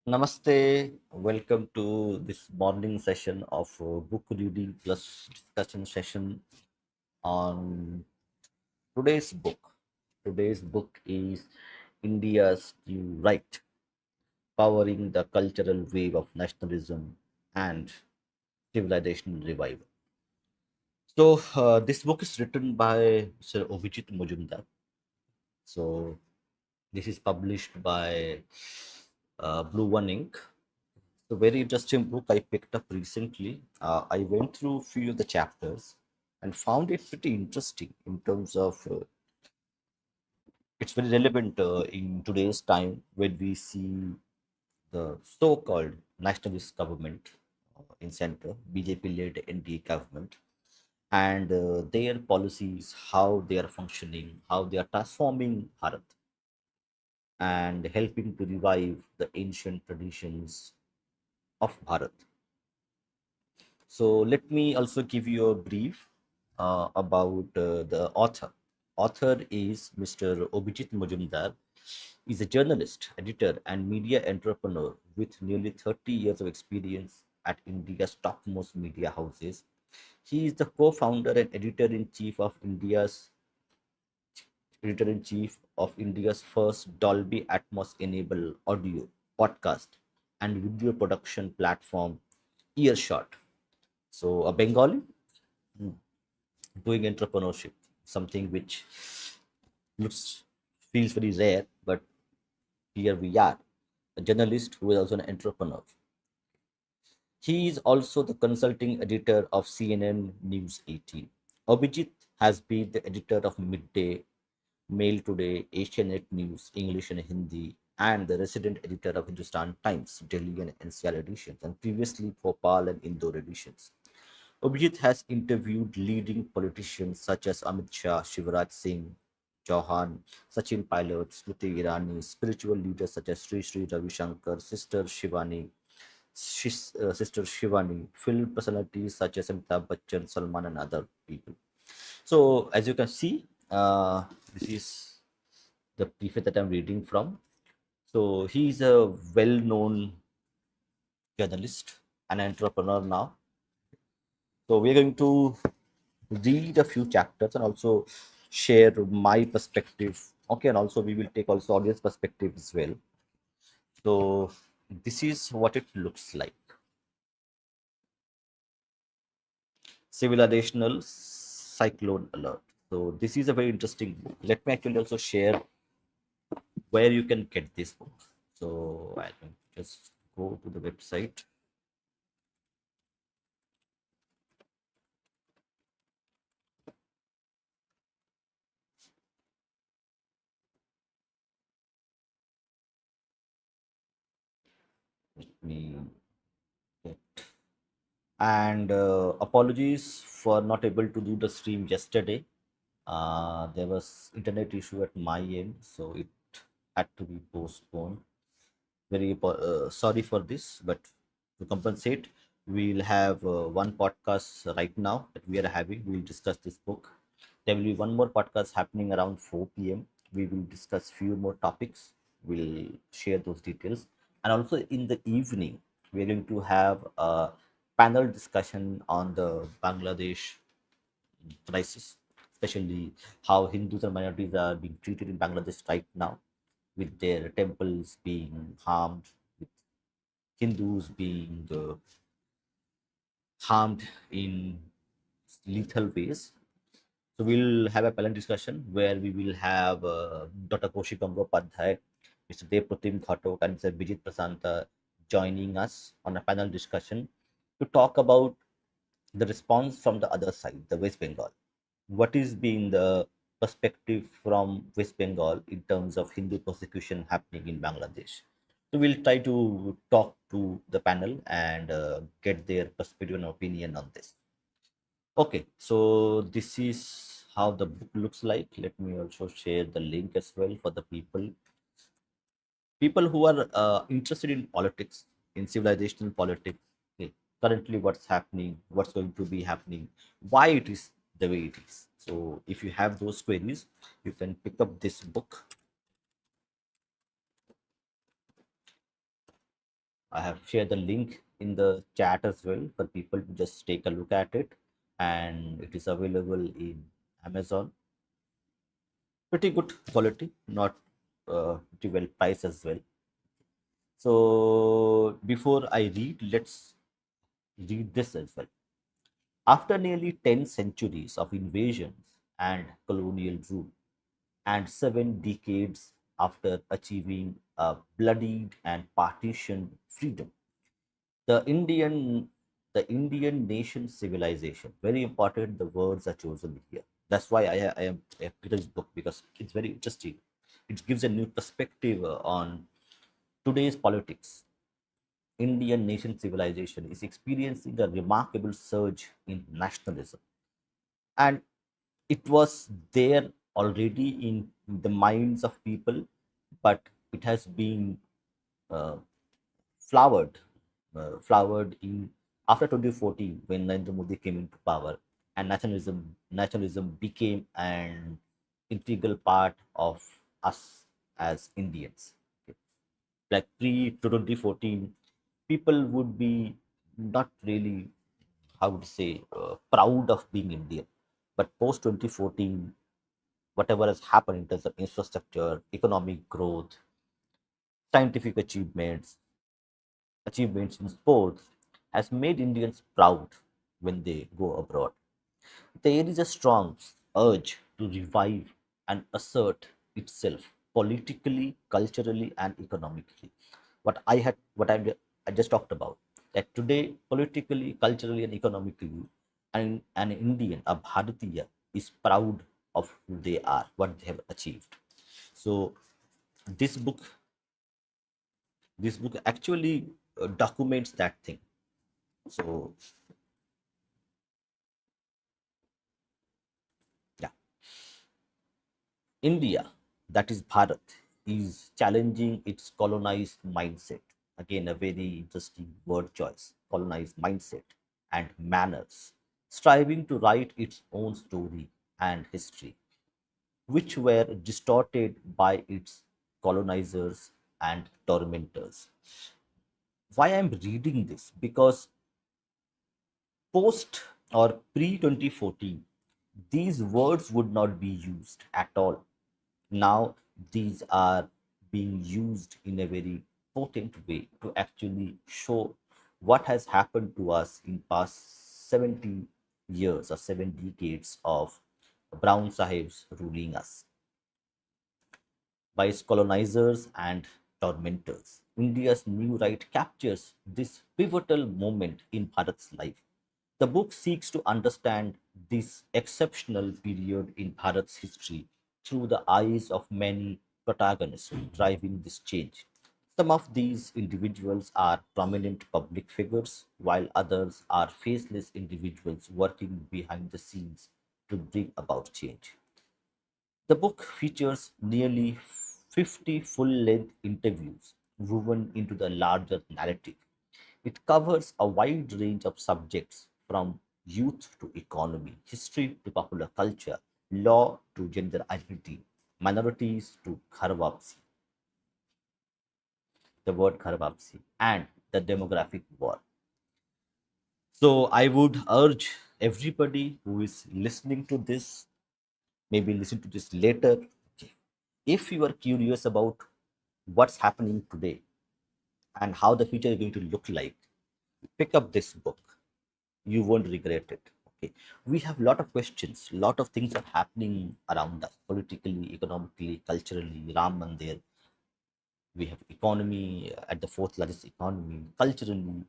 Namaste. Welcome to this morning session of book reading plus discussion session on today's book. Today's book is India's New Right, powering the cultural wave of nationalism and civilizational revival. This book is written by Sir Obijit Mujumdar. So, this is published by Blue One Ink. A very interesting book I picked up recently. I went through a few of the chapters and found it pretty interesting in terms of it's very relevant in today's time when we see the so-called nationalist government in center, BJP-led NDA government, and their policies, how they are functioning, how they are transforming Bharat and helping to revive the ancient traditions of Bharat. So let me also give you a brief about the author. Author is Mr. Obijit Mujumdar. He's a journalist, editor, and media entrepreneur with nearly 30 years of experience at India's topmost media houses. He is the co-founder and editor-in-chief of India's first Dolby Atmos enabled audio podcast and video production platform Earshot. So a Bengali doing entrepreneurship, something which looks feels very rare, but here we are. A journalist who is also an entrepreneur. He is also the consulting editor of CNN News 18. Abhijit has been the editor of Midday, Mail Today, Asianet News, English and Hindi, and the resident editor of Hindustan Times, Delhi and NCR editions, and previously Bhopal and Indore editions. Abhijit has interviewed leading politicians such as Amit Shah, Shivraj Singh Chauhan, Sachin Pilot, Smriti Irani, spiritual leaders such as Sri Ravi Shankar, Sister Shivani, film personalities such as Amitabh Bachchan, Salman, and other people. So, as you can see, this is the preface that I'm reading from. So, he's a well known journalist, an entrepreneur now. So, we're going to read a few chapters and also share my perspective. Okay, and also we will take also audience perspective as well. So, this is what it looks like. Civilizational cyclone alert. So, this is a very interesting book. Let me actually also share where you can get this book. So, I can just go to the website. Let me get and apologies for not able to do the stream yesterday. There was internet issue at my end, so it had to be postponed. Very sorry for this, but to compensate, we'll have one podcast right now that we are having. We'll discuss this book. There will be one more podcast happening around 4 p.m. We will discuss few more topics. We'll share those details, and also in the evening, we're going to have a panel discussion on the Bangladesh crisis, especially how Hindus and minorities are being treated in Bangladesh right now, with their temples being harmed, with Hindus being harmed in lethal ways. So we'll have a panel discussion where we will have Dr. Kaushik Gangotpadhyay, Mr. Dev Pratim Khatok, and Mr. Bijit Prasanta joining us on a panel discussion to talk about the response from the other side, the West Bengal. What is being the perspective from West Bengal in terms of Hindu persecution happening in Bangladesh? So we'll try to talk to the panel and get their perspective and opinion on this. Okay, so this is how the book looks like. Let me also share the link as well for the people who are interested in politics, in civilizational politics. Okay, currently what's happening, what's going to be happening, why it is the way it is. So if you have those queries, you can pick up this book. I have shared the link in the chat as well for people to just take a look at it, and it is available in Amazon. Pretty good quality, not pretty well priced as well. So before I read, let's read this as well. After nearly 10 centuries of invasions and colonial rule, and 7 decades after achieving a bloodied and partitioned freedom, the Indian nation civilization. Very important. The words are chosen here. That's why I have picked this book because it's very interesting. It gives a new perspective on today's politics. Indian nation civilization is experiencing a remarkable surge in nationalism, and it was there already in the minds of people, but it has been uh, flowered, flowered in after 2014 when Narendra Modi came into power, and nationalism became an integral part of us as Indians. Okay. Like pre 2014, people would be not really, how would say, proud of being Indian, but post 2014, whatever has happened in terms of infrastructure, economic growth, scientific achievements in sports has made Indians proud when they go abroad. There is a strong urge to revive and assert itself politically, culturally, and economically. I just talked about that today, politically, culturally, and economically, an Indian, a Bharatiya, is proud of who they are, what they have achieved. So this book, this book actually documents that thing. So yeah, India, that is Bharat, is challenging its colonized mindset. Again, a very interesting word choice: colonized mindset and manners, striving to write its own story and history, which were distorted by its colonizers and tormentors. Why I'm reading this? Because post or pre 2014, these words would not be used at all. Now these are being used in a very potent way to actually show what has happened to us in past 70 years or 7 decades of brown sahibs ruling us by its colonizers and tormentors. India's new right captures this pivotal moment in Bharat's life. The book seeks to understand this exceptional period in Bharat's history through the eyes of many protagonists driving this change. Some of these individuals are prominent public figures, while others are faceless individuals working behind the scenes to bring about change. The book features nearly 50 full length interviews woven into the larger narrative. It covers a wide range of subjects from youth to economy, history to popular culture, law to gender identity, minorities to Kharwapsi, the word Kharwapsi, and the demographic war. So I would urge everybody who is listening to this, maybe listen to this later, if you are curious about what's happening today and how the future is going to look like, pick up this book. You won't regret it. Okay, we have a lot of questions, a lot of things are happening around us, politically, economically, culturally. Ram Mandir, we have economy at the fourth largest economy, culturally.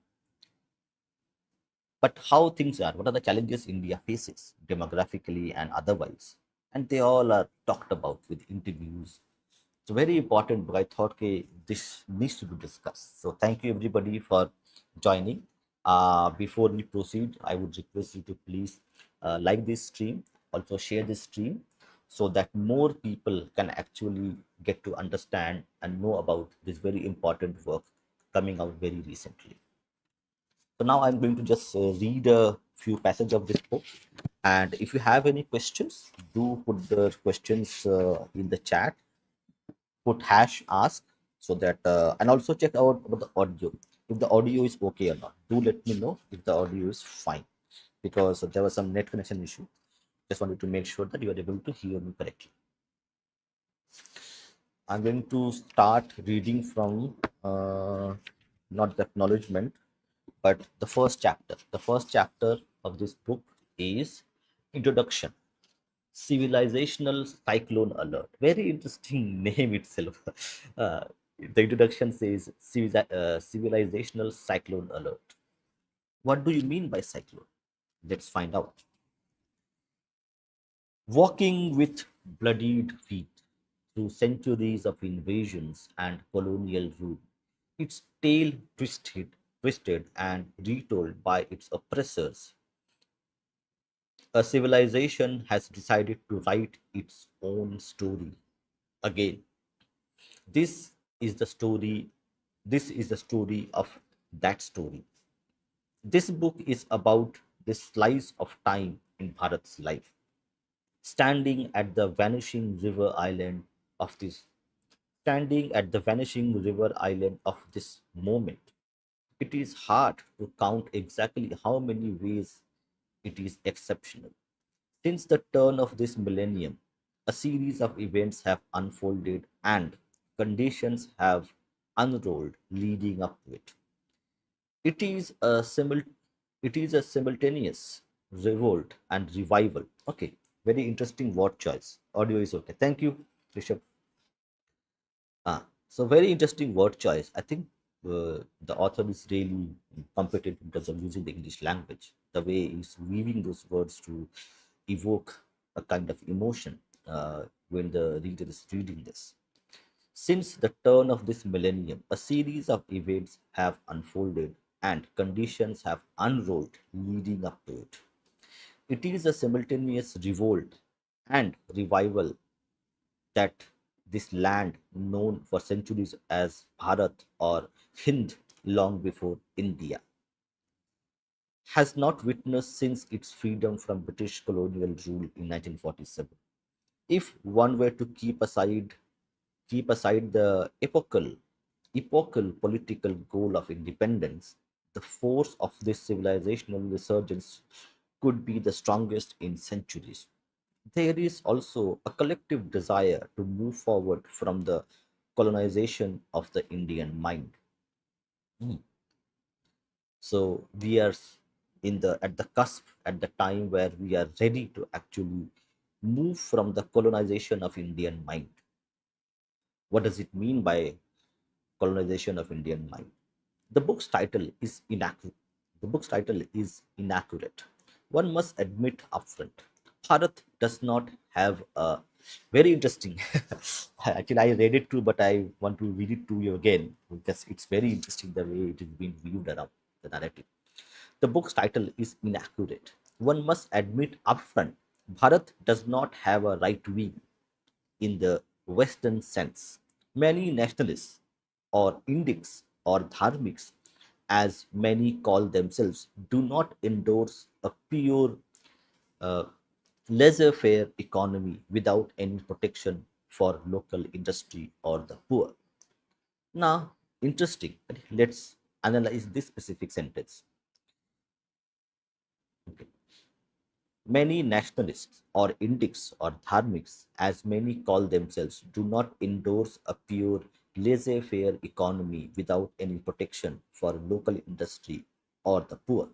But how things are, what are the challenges India faces demographically and otherwise, and they all are talked about with interviews. It's very important, but I thought okay, this needs to be discussed. So thank you everybody for joining. Before we proceed, I would request you to please like this stream, also share this stream, so that more people can actually get to understand and know about this very important work coming out very recently. So now I'm going to just read a few passages of this book. And if you have any questions, do put the questions in the chat. Put hash ask. so that and also check out about the audio, if the audio is okay or not. Do let me know if the audio is fine, because there was some net connection issue. Just wanted to make sure that you are able to hear me correctly. I'm going to start reading from not the acknowledgement, but the first chapter. The first chapter of this book is introduction, civilizational cyclone alert. Very interesting name itself. uh, the introduction says civilizational cyclone alert. What do you mean by cyclone? Let's find out. Walking with bloodied feet through centuries of invasions and colonial rule, its tale twisted and retold by its oppressors, a civilization has decided to write its own story again. This is the story. This is the story of that story. This book is about this slice of time in Bharat's life, standing at the vanishing river island of this, standing at the vanishing river island of this moment. It is hard to count exactly how many ways it is exceptional. Since the turn of this millennium, a series of events have unfolded and conditions have unrolled leading up to it. It is a simultaneous revolt and revival. Okay, very interesting word choice. Audio is okay. Thank you, Rishabh. So very interesting word choice. I think the author is really competent in terms of using the English language. The way he's weaving those words to evoke a kind of emotion when the reader is reading this. Since the turn of this millennium, a series of events have unfolded and conditions have unrolled leading up to it. It is a simultaneous revolt and revival that this land, known for centuries as Bharat or Hind long before India, has not witnessed since its freedom from British colonial rule in 1947. If one were to keep aside the epochal political goal of independence, the force of this civilizational resurgence could be the strongest in centuries. There is also a collective desire to move forward from the colonization of the Indian mind. Mm. So we are in the at the cusp, at the time where we are ready to actually move from the colonization of Indian mind. What does it mean by colonization of Indian mind? The book's title is inaccurate. The book's title is inaccurate. One must admit upfront. Bharat does not have a very interesting. Actually, I read it too, but I want to read it to you again because it's very interesting the way it is being viewed around the narrative. The book's title is inaccurate. One must admit upfront. Bharat does not have a right wing in the Western sense. Many nationalists, or Indics, or Dharmics, as many call themselves, do not endorse a pure uh, laissez faire economy without any protection for local industry or the poor. Now, interesting. Let's analyze this specific sentence. Okay. Many nationalists, or Indics, or Dharmics, as many call themselves, do not endorse a pure laissez faire economy without any protection for local industry or the poor.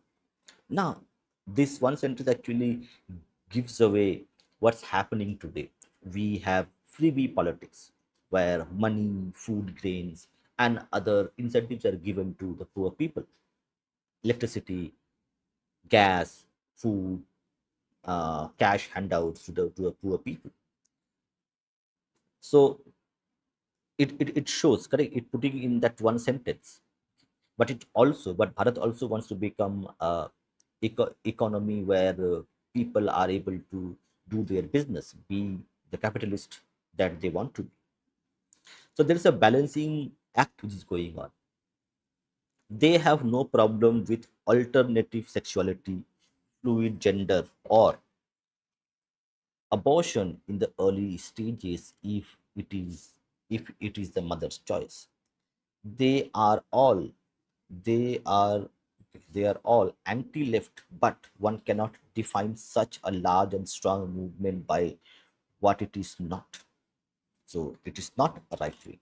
Now, this one sentence actually gives away what's happening today. We have freebie politics where money, food grains, and other incentives are given to the poor people. Electricity, gas, food, cash handouts to the poor people. So it shows, correct, it putting in that one sentence. But Bharat also wants to become a economy where people are able to do their business, be the capitalist that they want to be. So there is a balancing act which is going on. They have no problem with alternative sexuality, fluid gender, or abortion in the early stages if it is the mother's choice. They are all they are they are all anti-left, but one cannot define such a large and strong movement by what it is not. So it is not a right wing.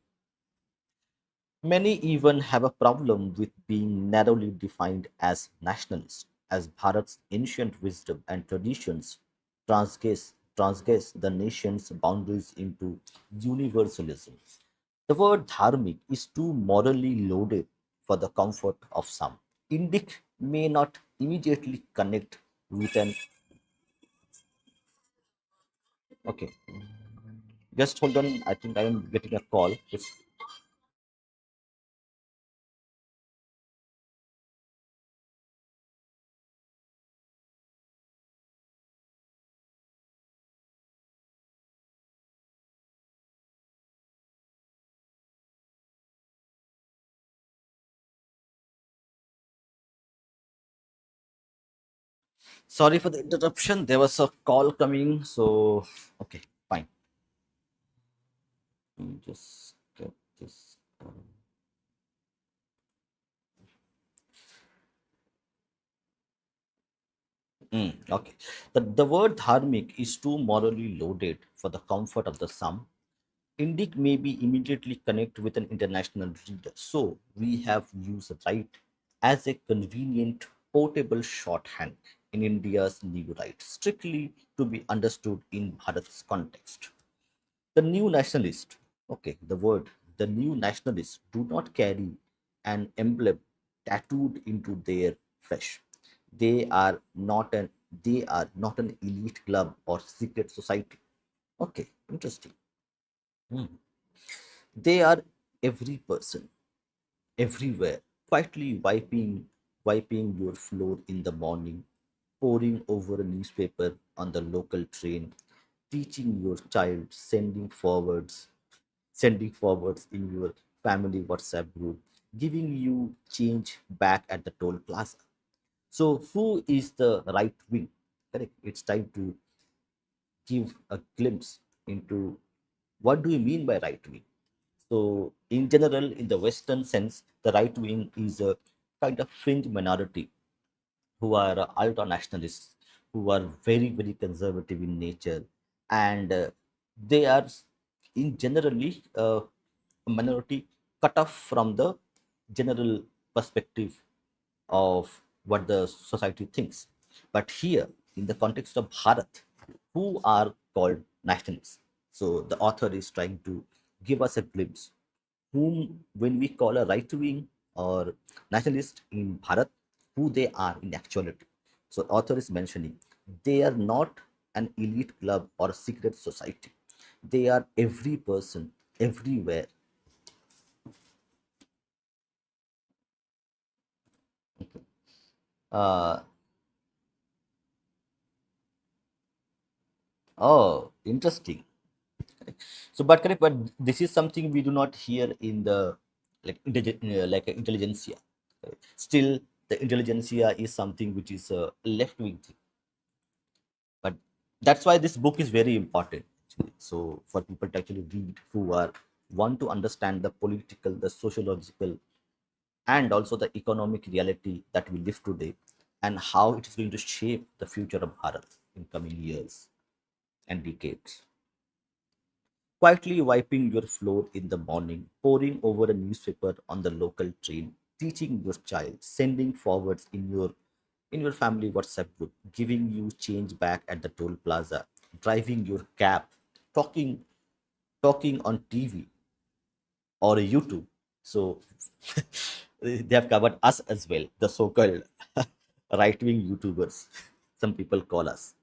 Many even have a problem with being narrowly defined as nationalist, as Bharat's ancient wisdom and traditions transgress the nation's boundaries into universalism. The word dharmic is too morally loaded for the comfort of some. Indic may not immediately connect with an. Okay, just hold on. I think I am getting a call. Just sorry for the interruption. There was a call coming. So, okay, fine. Let me just get this. Okay. The word dharmic is too morally loaded for the comfort of the some. Indic may be immediately connect with an international reader. So we have used right as a convenient portable shorthand in India's new right, strictly to be understood in Bharat's context. The new nationalist, okay, the word, the new nationalists do not carry an emblem tattooed into their flesh. They are not an they are not an elite club or secret society. Okay, interesting. Hmm. They are every person, everywhere, quietly wiping your floor in the morning, poring over a newspaper on the local train, teaching your child, sending forwards in your family WhatsApp group, giving you change back at the toll plaza. So, who is the right wing? Correct. It's time to give a glimpse into what do you mean by right wing. So, in general, in the Western sense, the right wing is a kind of fringe minority who are ultra nationalists, who are very, very conservative in nature, and they are, in generally, a minority cut off from the general perspective of what the society thinks. But here, in the context of Bharat, who are called nationalists? So the author is trying to give us a glimpse whom, when we call a right wing or nationalist in Bharat, who they are in actuality. So author is mentioning they are not an elite club or secret society. They are every person, everywhere. Uh, oh, interesting. So, but correct, but this is something we do not hear in the like intelligentsia. Still, the intelligentsia is something which is a left wing thing. But that's why this book is very important. Actually. So, for people to actually read who are want to understand the political, the sociological, and also the economic reality that we live today, and how it is going to shape the future of Bharat in coming years and decades. Quietly wiping your floor in the morning, poring over a newspaper on the local train, teaching your child, sending forwards in your family WhatsApp group, giving you change back at the toll plaza, driving your cab, talking talking on TV or YouTube. So they have covered us as well, the so-called right-wing YouTubers. Some people call us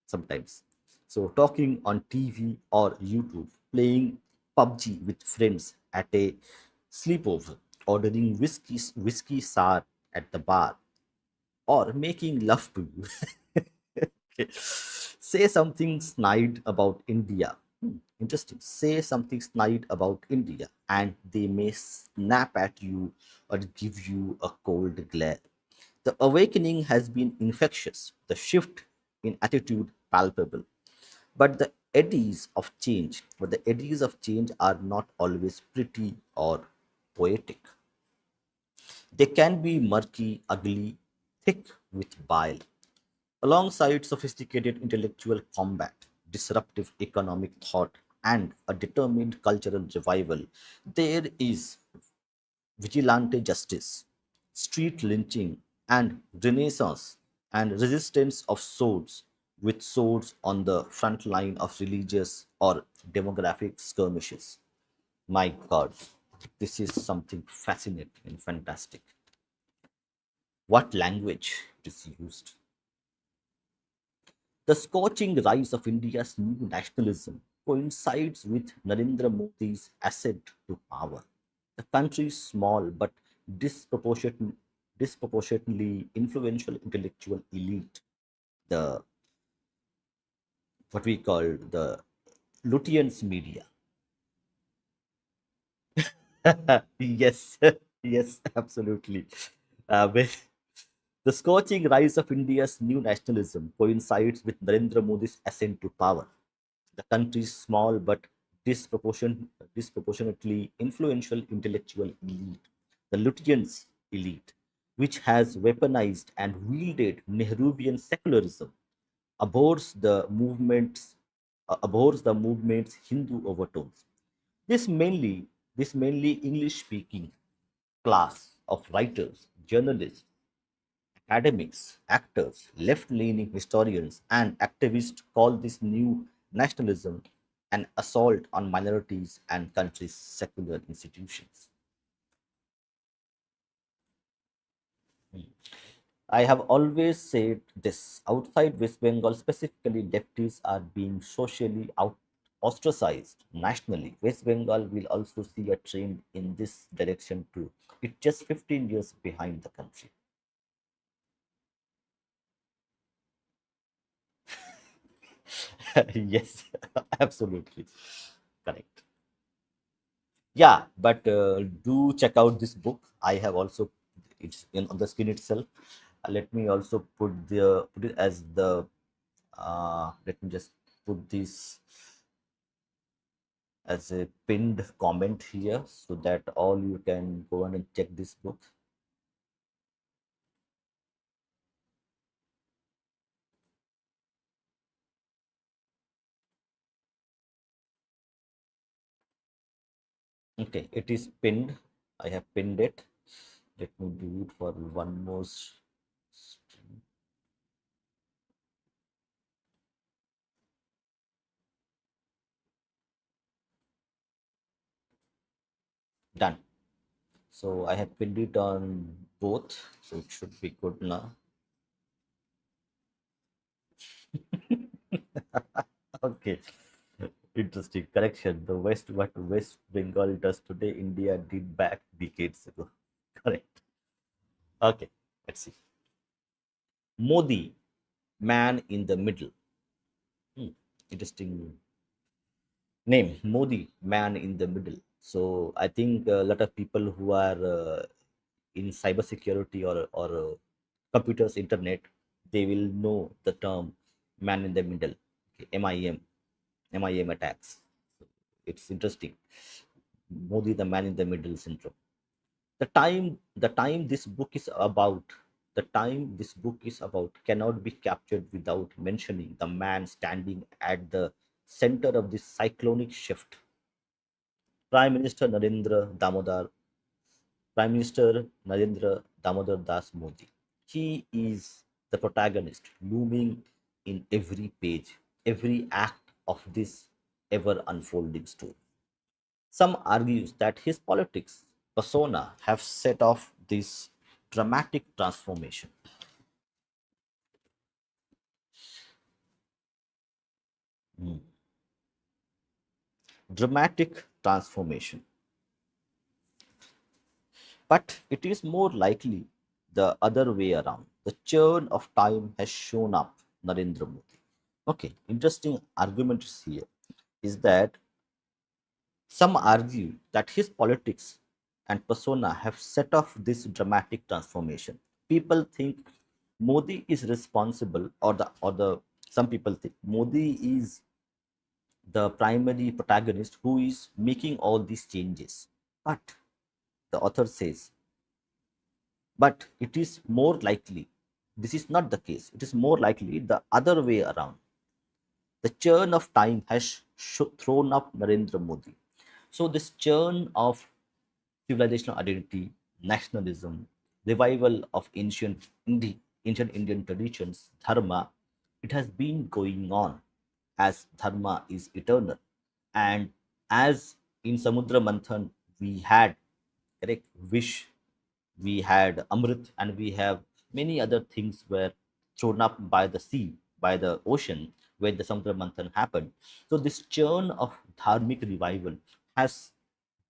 sometimes. So talking on TV or YouTube, playing PUBG with friends at a sleepover, ordering whiskey sour at the bar, or making love to you. Okay. Say something snide about India. Interesting. Say something snide about India, and they may snap at you or give you a cold glare. The awakening has been infectious, the shift in attitude palpable. But the eddies of change are not always pretty or poetic. They can be murky, ugly, thick with bile. Alongside sophisticated intellectual combat, disruptive economic thought, and a determined cultural revival, there is vigilante justice, street lynching, and renaissance and resistance of swords, with swords on the front line of religious or demographic skirmishes. My God, this is something fascinating and fantastic. What language is used? The scorching rise of India's new nationalism coincides with Narendra Modi's ascent to power. The country's small but disproportionately influential intellectual elite, the what we call the Lutyens media. Yes, yes, absolutely. With the scorching rise of India's new nationalism coincides with Narendra Modi's ascent to power. The country's small but disproportionately influential intellectual elite, the Lutyens elite, which has weaponized and wielded Nehruvian secularism, abhors the movement's Hindu overtones. This mainly this mainly English-speaking class of writers, journalists, academics, actors, left leaning historians, and activists call this new nationalism an assault on minorities and country's secular institutions. I have always said this outside West Bengal, specifically, lefties are being socially ostracized nationally. West Bengal will also see a trend in this direction too. It's just 15 years behind the country. Yes, absolutely correct. Yeah, but do check out this book. I have also it's in on the screen itself. Let me also put it as the let me just put this as a pinned comment here so that all you can go on and check this book. Okay, it is pinned. I have pinned it. Let me do it for one more. Done. So I have pinned it on both, so it should be good now. Okay. Interesting correction. The West, what West Bengal does today, India did back decades ago. Correct. Okay, let's see. Modi, man in the middle. Hmm, interesting name. Modi, man in the middle. So I think a lot of people who are in cybersecurity or computers, internet, they will know the term man in the middle. Okay, MIM attacks. It's interesting. Modi, the man in the middle syndrome. The time this book is about, the time this book is about cannot be captured without mentioning the man standing at the center of this cyclonic shift. Prime Minister Narendra Damodar, Prime Minister Narendra Damodar Das Modi. He is the protagonist, looming in every page, every act of this ever unfolding story. Some argues that his politics persona have set off this dramatic transformation. Mm. Dramatic transformation. But it is more likely the other way around. The churn of time has shown up Narendra Modi. Okay, interesting argument is here is that some argue that his politics and persona have set off this dramatic transformation. People think Modi is responsible, or the some people think Modi is the primary protagonist who is making all these changes. But the author says, but it is more likely, this is not the case. It is more likely the other way around. The churn of time has thrown up Narendra Modi. So, this churn of civilizational identity, nationalism, revival of ancient Indian traditions, dharma, it has been going on, as dharma is eternal. And as in Samudra Manthan, we had, correct, wish, we had Amrit, and we have many other things were thrown up by the sea, by the ocean, when the Samudra Manthan happened. So this churn of dharmic revival has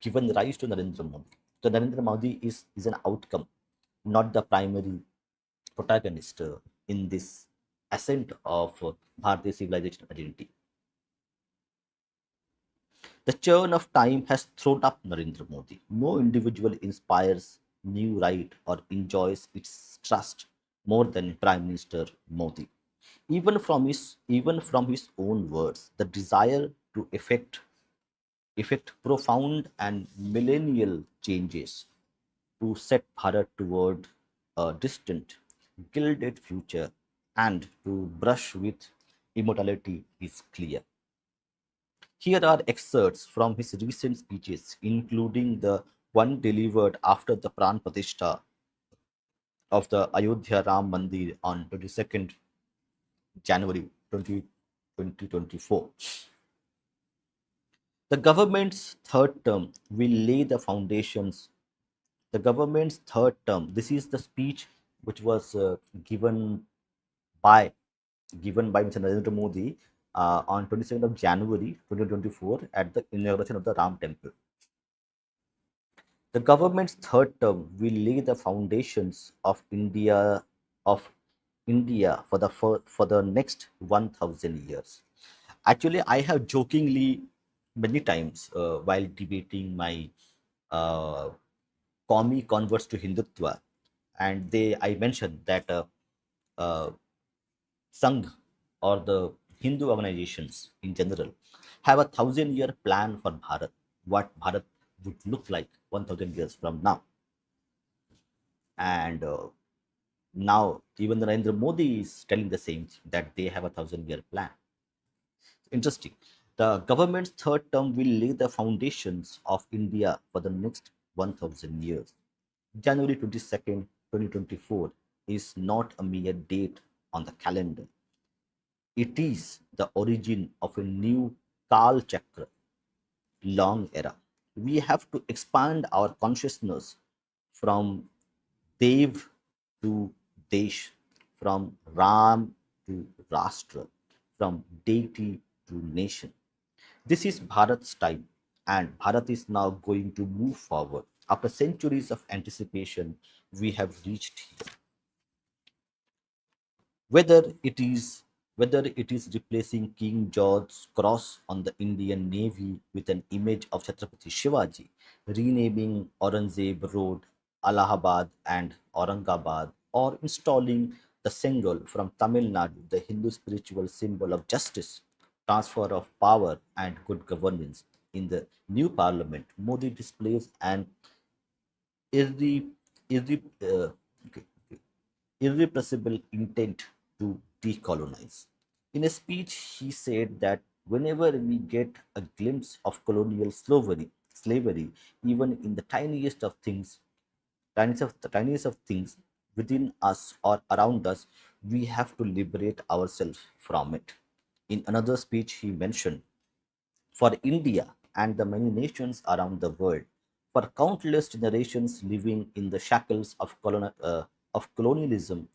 given rise to Narendra Modi. So Narendra Modi is an outcome, not the primary protagonist in this ascent of Bharatiya civilization identity. The churn of time has thrown up Narendra Modi. No individual inspires new right or enjoys its trust more than Prime Minister Modi. Even from his own words, the desire to effect profound and millennial changes to set Bharat toward a distant, gilded future and to brush with immortality is clear. Here are excerpts from his recent speeches, including the one delivered after the Pran Pratishtha of the Ayodhya Ram Mandir on 22nd January 2024. The government's third term will lay the foundations. The government's third term, this is the speech which was by given by Mr. Narendra Modi on 22nd of January 2024 at the inauguration of the Ram Temple. The government's third term will lay the foundations of India for the next 1,000 years. Actually, I have jokingly many times while debating my uh, commie converts to Hindutva, and I mentioned that uh, Sangh or the Hindu organizations in general have a 1,000-year plan for Bharat, what Bharat would look like 1,000 years from now. And now even Narendra Modi is telling the same, that they have a 1,000-year plan. Interesting. The government's third term will lay the foundations of India for the next 1,000 years. January 22nd, 2024 is not a mere date on the calendar. It is the origin of a new Kal Chakra, long era. We have to expand our consciousness from Dev to Desh, from Ram to Rashtra, from deity to nation. This is Bharat's time, and Bharat is now going to move forward. After centuries of anticipation, we have reached here. Whether it is replacing King George's cross on the Indian Navy with an image of Chhatrapati Shivaji, renaming Aurangzeb Road, Allahabad and Aurangabad, or installing the Sengal from Tamil Nadu, the Hindu spiritual symbol of justice, transfer of power, and good governance. In the new parliament, Modi displays an irre, irre, okay, irrepressible intent to decolonize. In a speech, he said that whenever we get a glimpse of colonial slavery, even in the tiniest of things within us or around us, we have to liberate ourselves from it. In another speech, he mentioned, for India and the many nations around the world, for countless generations living in the shackles of colonialism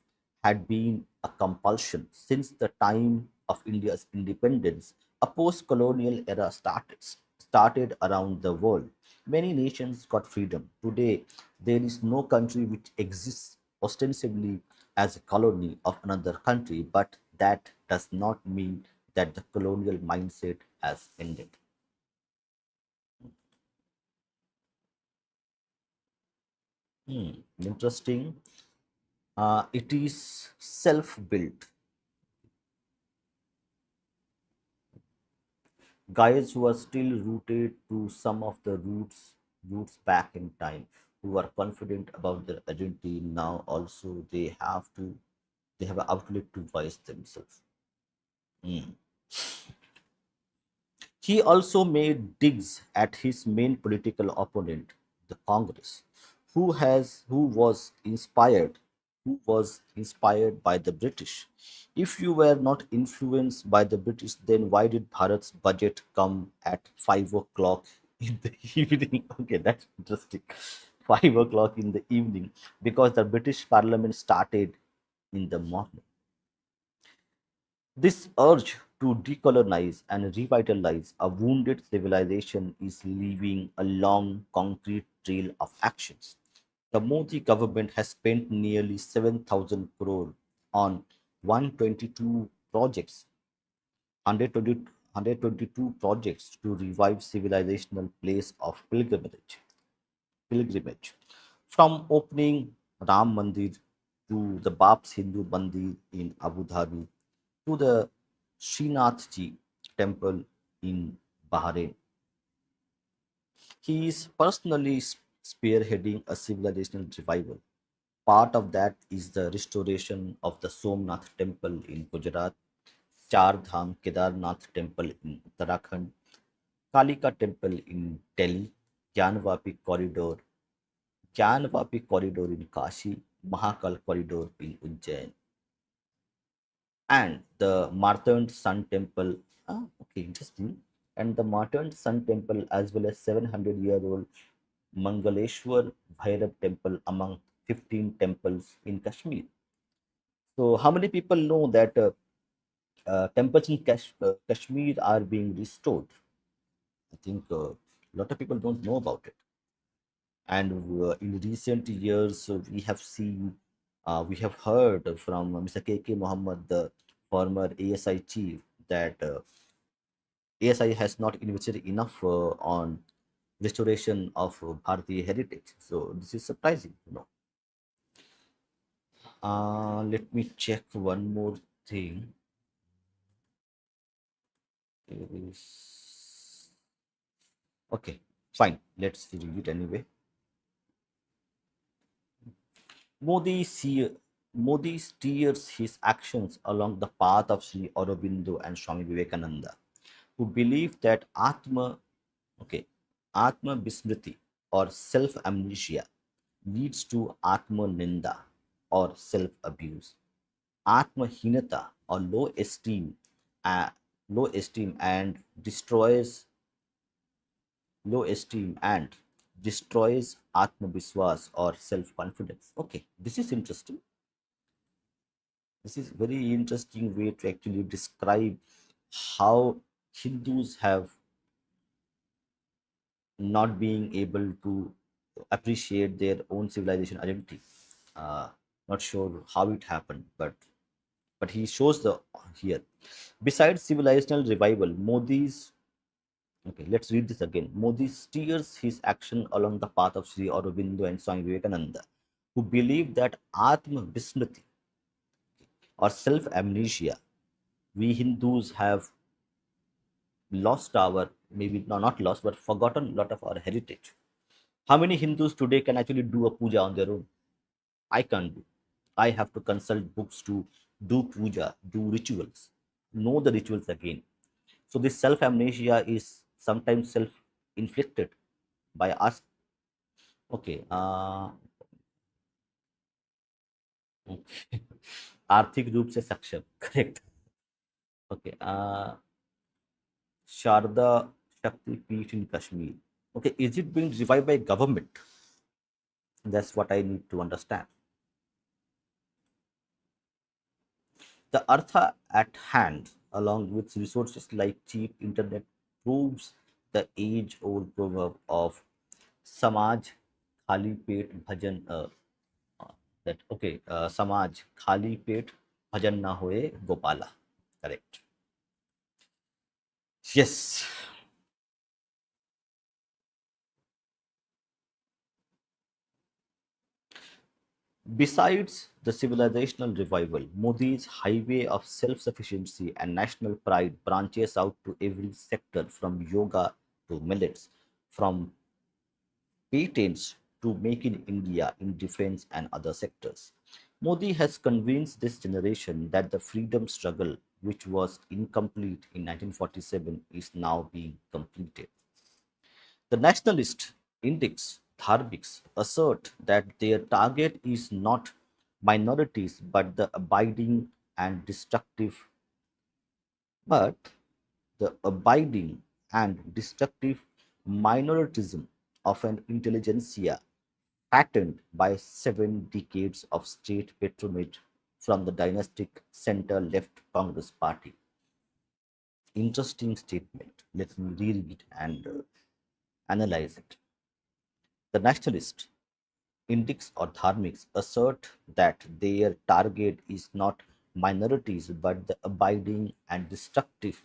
had been a compulsion. Since the time of India's independence, a post-colonial era started around the world. Many nations got freedom. Today, there is no country which exists ostensibly as a colony of another country, but that does not mean that the colonial mindset has ended. Interesting. It is self-built. Guys who are still rooted to some of the roots back in time. who are confident about their identity. Now also they have an outlet to voice themselves. Mm. He also made digs at his main political opponent, the Congress, who was inspired by the British. If you were not influenced by the British, then why did Bharat's budget come at 5 o'clock in the evening? Okay, that's interesting. 5 o'clock in the evening, because the British Parliament started in the morning. This urge to decolonize and revitalize a wounded civilization is leaving a long, concrete trail of actions. The Modi government has spent nearly 7,000 crore on 122 projects, 122 projects to revive civilizational place of pilgrimage. From opening Ram Mandir to the Bab's Hindu Mandir in Abu Dhabi to the Srinath Ji temple in Bahrain. He is personally spearheading a civilizational revival. Part of that is the restoration of the Somnath temple in Gujarat, Char Dham Kedarnath temple in Uttarakhand, Kalika temple in Delhi, Gyanvapi corridor, Gyanvapi corridor in Kashi, Mahakal corridor in Ujjain, and the Martand Sun Temple. Ah, okay, interesting. And the Martand Sun Temple, as well as 700-year-old Mangaleshwar Bhairav Temple, among 15 temples in Kashmir. So, how many people know that temples in Kashmir are being restored? I think a lot of people don't know about it. And in recent years, we have seen, we have heard from Mr. K.K. Mohammed, the former ASI chief, that ASI has not invested enough on restoration of Bharatiya heritage. So this is surprising, you know. Let me check one more thing. There is okay, fine. Let's read it anyway. Modi, see, Modi steers his actions along the path of Sri Aurobindo and Swami Vivekananda, who believed that Atma Bismriti or self amnesia leads to Atma Ninda or self abuse, Atma Hinata or uh, low esteem and destroys Atma Biswas or self confidence. Okay, this is interesting. This is very interesting way to actually describe how Hindus have not being able to appreciate their own civilization identity. Uh, Not sure how it happened, but he shows the here. Besides civilizational revival, Modi's okay, let's read this again. Modi steers his action along the path of Sri Aurobindo and Swami Vivekananda, who believed that Atma Vismriti or self amnesia, we Hindus have lost our, maybe no, not lost, but forgotten a lot of our heritage. How many Hindus today can actually do a puja on their own? I can't do. I have to consult books to do puja, do rituals, know the rituals again. So this self amnesia is sometimes self inflicted by us. Okay. आर्थिक रूप से सक्षम correct okay Sharda Shakti Peeth in Kashmir. Okay, is it being revived by government? That's what I need to understand. The Artha at hand, along with resources like cheap internet, proves the age-old proverb of Samaj Khali Pet Bhajan. That okay, Samaj Khali Pet Bhajan na hoye Gopala. Correct. Yes. Besides the civilizational revival, Modi's highway of self sufficiency and national pride branches out to every sector from yoga to millets, from patents to Make in India in defense and other sectors. Modi has convinced this generation that the freedom struggle, which was incomplete in 1947, is now being completed. The nationalist index Dharmiks assert that their target is not minorities but the abiding and destructive but the abiding and destructive minoritism of an intelligentsia patterned by 7 decades of state patronage from the dynastic center left Congress party. Interesting statement. Let me read it and analyze it. The nationalist Indics or Dharmics assert that their target is not minorities but the abiding and destructive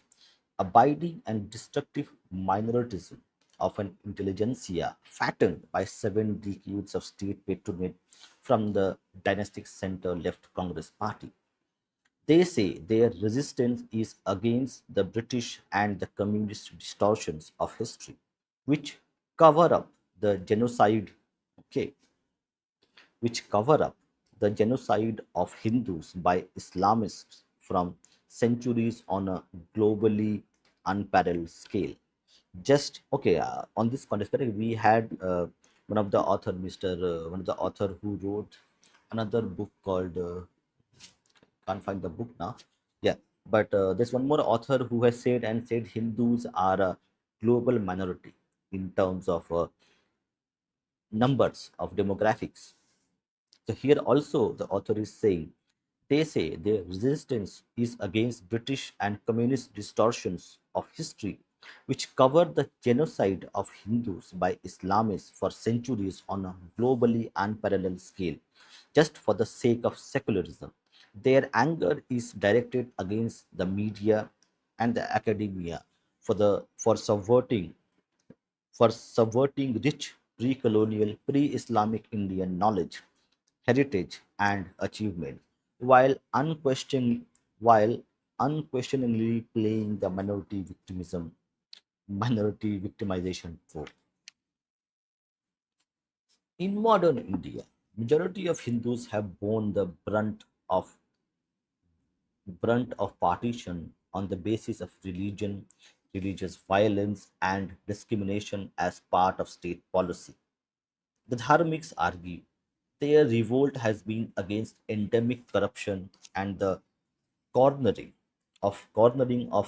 minoritism of an intelligentsia fattened by 7 decades of state patronage from the dynastic center left Congress party. They say their resistance is against the British and the communist distortions of history, which cover up the genocide. Okay, which cover up the genocide of Hindus by Islamists from centuries on a globally unparalleled scale. Just okay, on this context, we had one of the author who wrote another book called can't find the book now. Yeah, but there's one more author who has said Hindus are a global minority in terms of numbers of demographics. So here also the author is saying they say their resistance is against British and communist distortions of history, which cover the genocide of Hindus by Islamists for centuries on a globally unparalleled scale, just for the sake of secularism. Their anger is directed against the media and the academia for subverting rich pre-colonial, pre-Islamic Indian knowledge, heritage, and achievement, while unquestioningly playing the minority victimization trope. In modern India, majority of Hindus have borne the brunt of partition on the basis of religion, religious violence, and discrimination as part of state policy. The Dharmiks argue their revolt has been against endemic corruption and the cornering of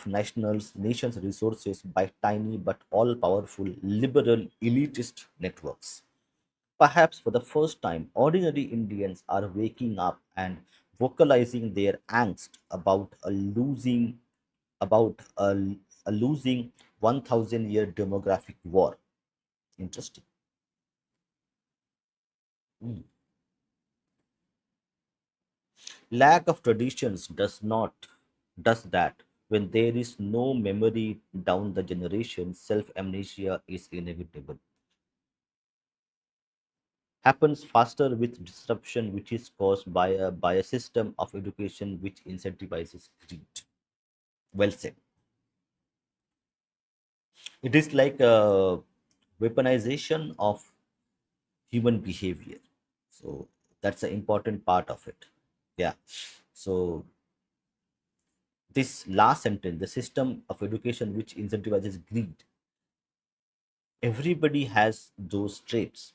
nations' resources by tiny but all-powerful liberal elitist networks. Perhaps for the first time, ordinary Indians are waking up and vocalizing their angst about a losing 1,000-year demographic war. Interesting. Hmm. Lack of traditions does that. When there is no memory down the generation, self amnesia is inevitable. Happens faster with disruption which is caused by a system of education which incentivizes greed. Well said. It is like a weaponization of human behavior. So that's an important part of it. Yeah. So this last sentence, the system of education which incentivizes greed, everybody has those traits.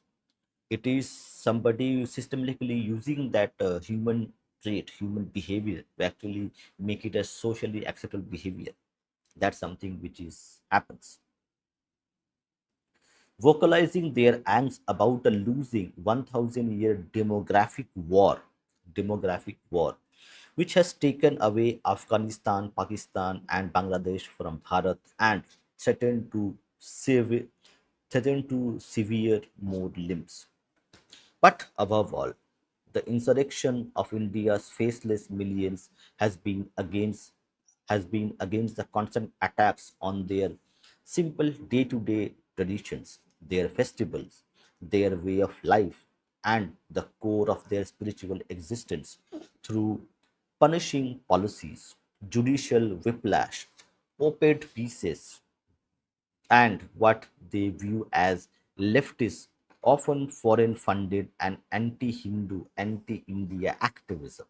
It is somebody systematically using that human trait, human behavior to actually make it a socially acceptable behavior. That's something which is happens. Vocalizing their angst about a losing 1,000-year demographic war, which has taken away Afghanistan, Pakistan, and Bangladesh from Bharat and threatened to severe more limbs. But above all, the insurrection of India's faceless millions has been against the constant attacks on their simple day-to-day traditions, their festivals, their way of life, and the core of their spiritual existence through punishing policies, judicial whiplash, op-ed pieces, and what they view as leftist often foreign funded and anti Hindu, anti India activism.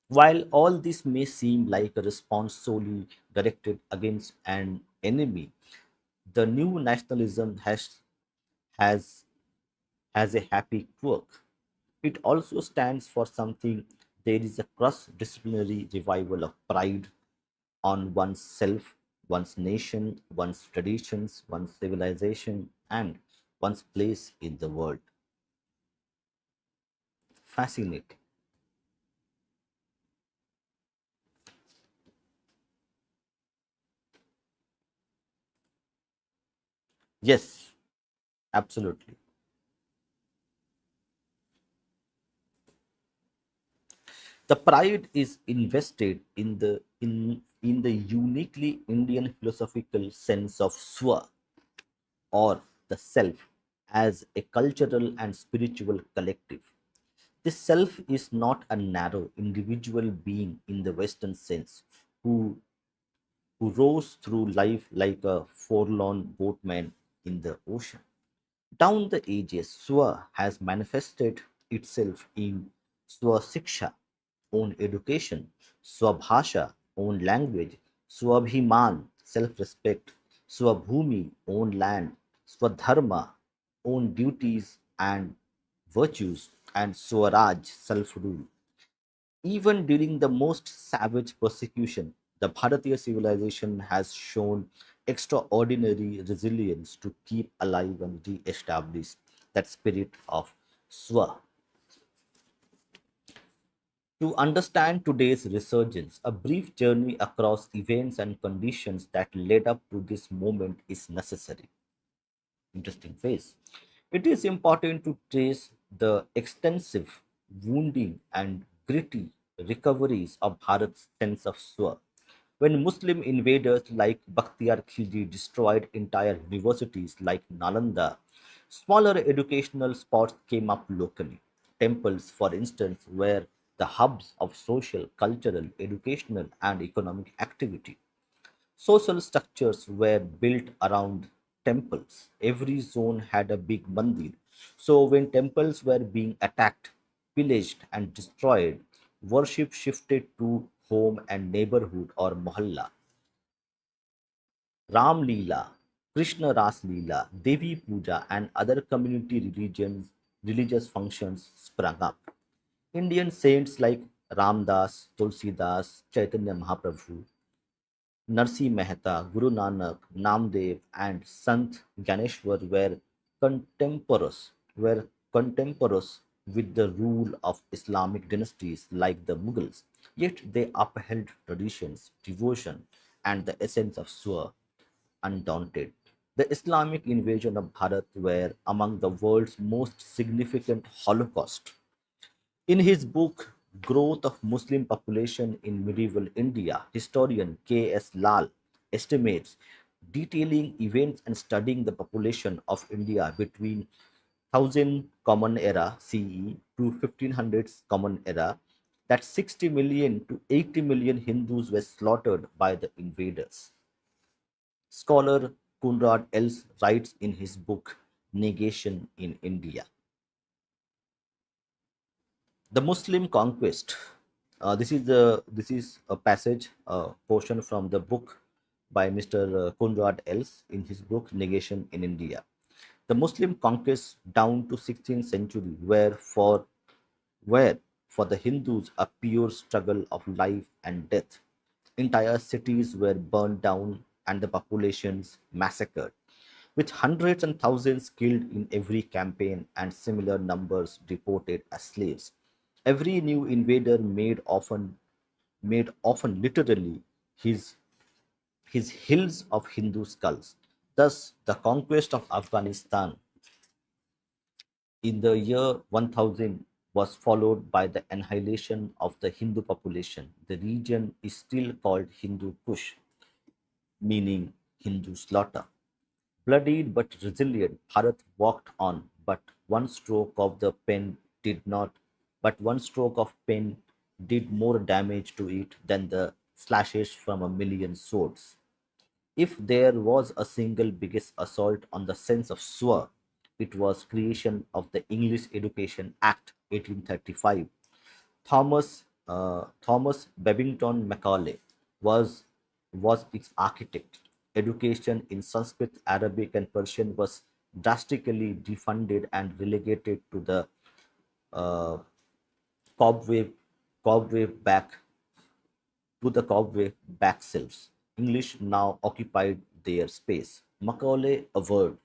While all this may seem like a response solely directed against an enemy, the new nationalism has has a happy quirk. It also stands for something. There is a cross disciplinary revival of pride on one's self, one's nation, one's traditions, one's civilization, and one's place in the world. Fascinating. Yes, absolutely. The pride is invested in the uniquely Indian philosophical sense of swa, or the self, as a cultural and spiritual collective. The self is not a narrow individual being in the Western sense who, who rose through life like a forlorn boatman in the ocean. Down the ages, Swa has manifested itself in Swasiksha, own education, Swabhasha, own language, Swabhiman, self respect, Swabhumi, own land, Swadharma, own duties and virtues, and Swaraj, self rule. Even during the most savage persecution, the Bharatiya civilization has shown extraordinary resilience to keep alive and re establish that spirit of Swa. To understand today's resurgence, a brief journey across events and conditions that led up to this moment is necessary. Interesting phase. It is important to trace the extensive wounding and gritty recoveries of Bharat's sense of Swa. When Muslim invaders like Bakhtiyar Khilji destroyed entire universities like Nalanda, smaller educational spots came up locally. Temples, for instance, were the hubs of social, cultural, educational, and economic activity. Social structures were built around temples. Every zone had a big mandir. So, when temples were being attacked, pillaged, and destroyed, worship shifted to home and neighborhood or mohalla. Ram Leela, Krishna Ras Leela, Devi Puja, and other community religious functions sprang up. Indian saints like Ramdas, Tulsidas, Chaitanya Mahaprabhu, Narsi Mehta, Guru Nanak, Namdev, and Sant Ganeshwar were contemporaries with the rule of Islamic dynasties like the Mughals. Yet they upheld traditions, devotion, and the essence of Swa undaunted. The Islamic invasion of Bharat were among the world's most significant holocaust. In his book Growth of Muslim Population in Medieval India, historian K.S. Lal estimates, detailing events and studying the population of India between 1000 Common Era CE to 1500s Common Era, that 60 million to 80 million Hindus were slaughtered by the invaders. Scholar Conrad Els writes in his book Negation in India. The Muslim conquest. This is a passage, portion from the book by Mr. Conrad Els in his book Negation in India. The Muslim conquest down to 16th century were for the Hindus a pure struggle of life and death. Entire cities were burned down and the populations massacred, with hundreds and thousands killed in every campaign and similar numbers deported as slaves. Every new invader made often literally his his hills of Hindu skulls. Thus, the conquest of Afghanistan in the year 1000 was followed by the annihilation of the Hindu population. The region is still called Hindu Kush, meaning Hindu slaughter. Bloodied but resilient, Bharat walked on, one stroke of the pen did not, but one stroke of pen did more damage to it than the slashes from a million swords. If there was a single biggest assault on the sense of Swa, It was creation of the English Education Act 1835. Thomas Babington Macaulay was was its architect. Education in Sanskrit, Arabic, and Persian was drastically defunded and relegated uh, cobweb cobweb back selves. English now occupied their space. Macaulay averred,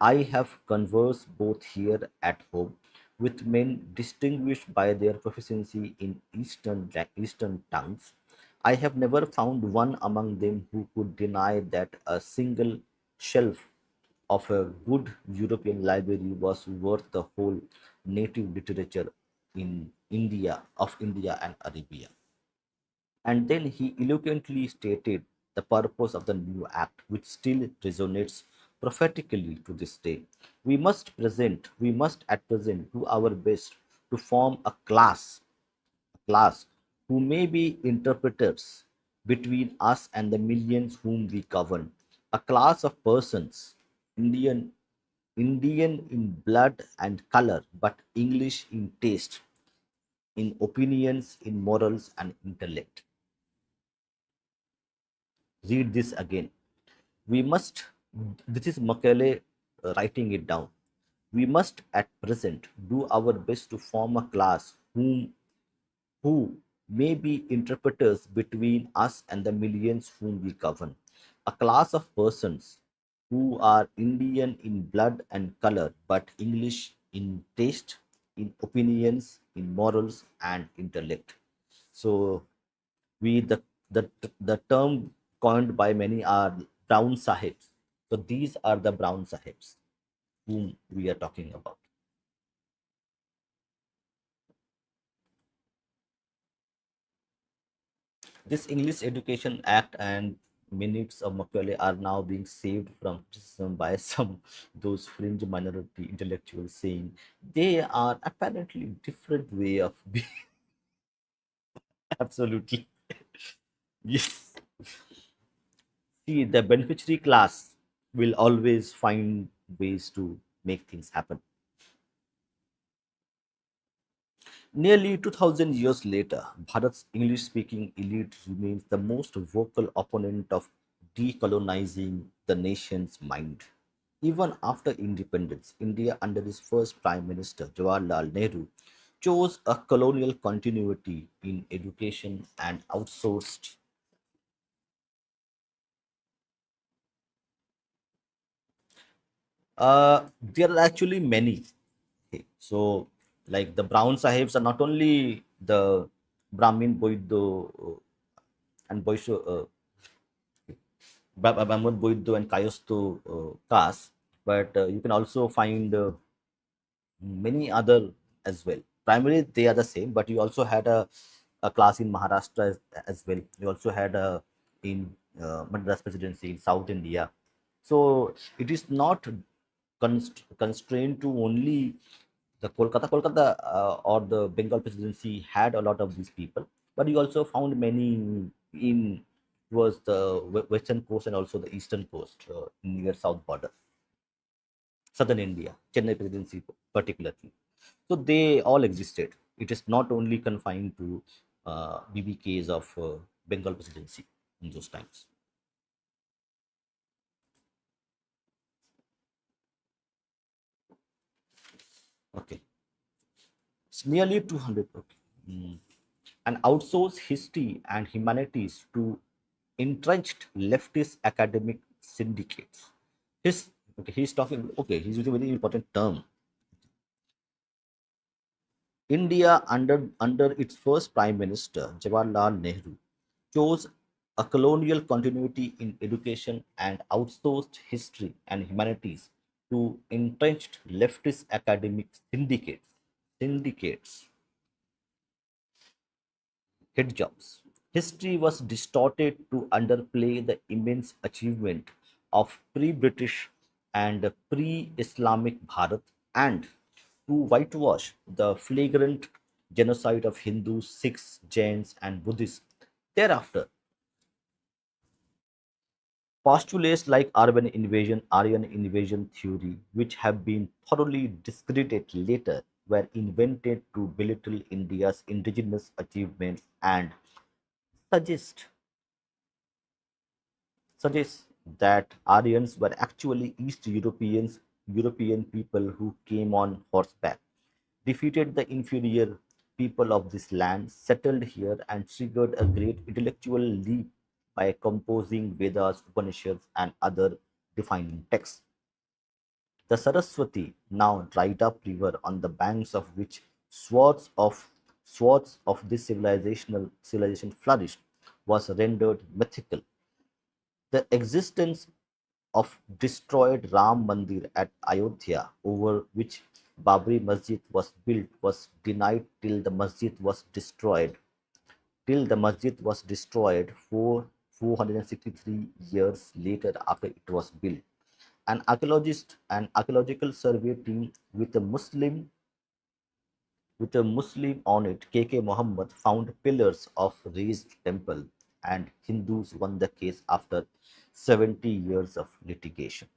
I have conversed both here at home with men distinguished by their proficiency in Eastern tongues. I have never found one among them who could deny that a single shelf of a good European library was worth the whole native literature in India and Arabia. And then he eloquently stated the purpose of the new act, which still resonates prophetically to this day. We must at present do our best to form a class who may be interpreters between us and the millions whom we govern, a class of persons, Indian, Indian in blood and color, but English in taste, in opinions, in morals, and intellect. Read this again. We must, this is Macaulay writing it down. We must at present do our best to form a class who may be interpreters between us and the millions whom we govern. A class of persons who are Indian in blood and color, but English in taste, in opinions, in morals, and intellect. So we the term coined by many are brown sahibs. So these are the brown sahibs whom we are talking about. This English Education Act and minutes of Macaulay are now being saved from criticism by some those fringe minority intellectuals, saying they are apparently different way of being. Absolutely. Yes. See, the beneficiary class will always find ways to make things happen. Nearly 2000 years later, Bharat's English speaking elite remains the most vocal opponent of decolonizing the nation's mind. Even after independence, India, under its first Prime Minister Jawaharlal Nehru, chose a colonial continuity in education and outsourced. There are actually many. Okay, so, like the Brown Sahibs are not only the Brahmin, Boido, and Boisho, Brahman, Boido, and Kayosto castes, but you can also find many other as well. Primarily, they are the same, but you also had a class in Maharashtra as well. You also had a in Madras Presidency in South India. So it is not constrained to only the Kolkata or the Bengal Presidency had a lot of these people, but you also found many in was the western coast and also the eastern coast near south border, southern India, Chennai Presidency particularly. So they all existed. It is not only confined to BBKs of Bengal Presidency in those times. Okay, it's nearly 200. Okay. And outsource history and humanities to entrenched leftist academic syndicates. His okay, he's talking. Okay, he's using a very important term. India, under its first Prime Minister Jawaharlal Nehru, chose a colonial continuity in education and outsourced history and humanities to entrenched leftist academic syndicates. Syndicates, head jobs. History was distorted to underplay the immense achievement of pre British and pre Islamic Bharat and to whitewash the flagrant genocide of Hindus, Sikhs, Jains, and Buddhists. Thereafter, Postulates like Aryan invasion theory, which have been thoroughly discredited later, were invented to belittle India's indigenous achievements and suggest suggests that Aryans were actually European people who came on horseback, defeated the inferior people of this land, settled here, and triggered a great intellectual leap by composing Vedas, Upanishads, and other defining texts. The Saraswati, now dried up river on the banks of which swaths of this civilization flourished, was rendered mythical. The existence of destroyed Ram Mandir at Ayodhya, over which Babri Masjid was built, was denied till the masjid was destroyed 463 years later after it was built. An archaeological survey team with a Muslim on it, K.K. Muhammad, found pillars of raised temple, and Hindus won the case after 70 years of litigation.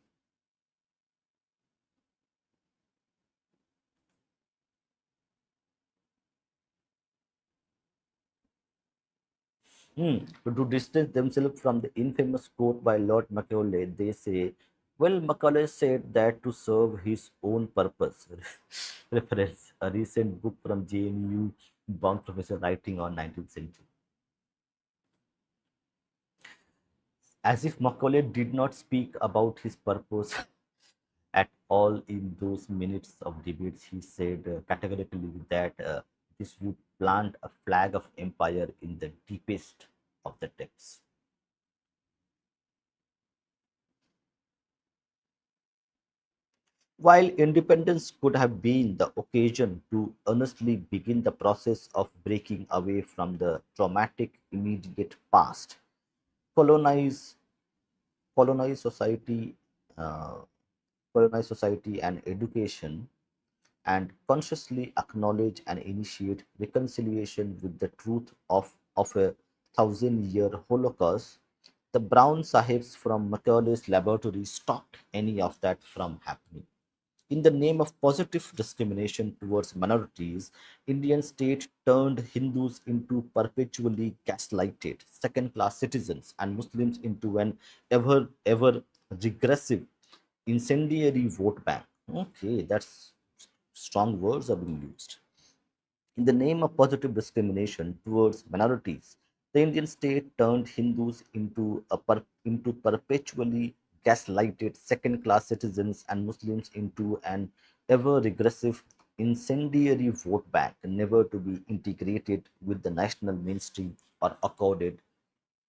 To distance themselves from the infamous quote by Lord Macaulay, they say, well, Macaulay said that to serve his own purpose. Reference, a recent book from JNU bound professor writing on 19th century. As if Macaulay did not speak about his purpose at all in those minutes of debates. He said categorically that this would plant a flag of empire in the deepest of the depths. While independence could have been the occasion to earnestly begin the process of breaking away from the traumatic immediate past, colonize, colonized society, uh, colonized society and education, and consciously acknowledge and initiate reconciliation with the truth of a 1,000-year Holocaust, the Brown Sahibs from Macaulay's laboratory stopped any of that from happening. In the name of positive discrimination towards minorities, Indian state turned Hindus into perpetually gaslighted second-class citizens and Muslims into an ever regressive incendiary vote bank. Okay, that's strong words are being used. In the name of positive discrimination towards minorities, the Indian state turned Hindus into perpetually gaslighted second class citizens and Muslims into an ever regressive incendiary vote bank, never to be integrated with the national mainstream or accorded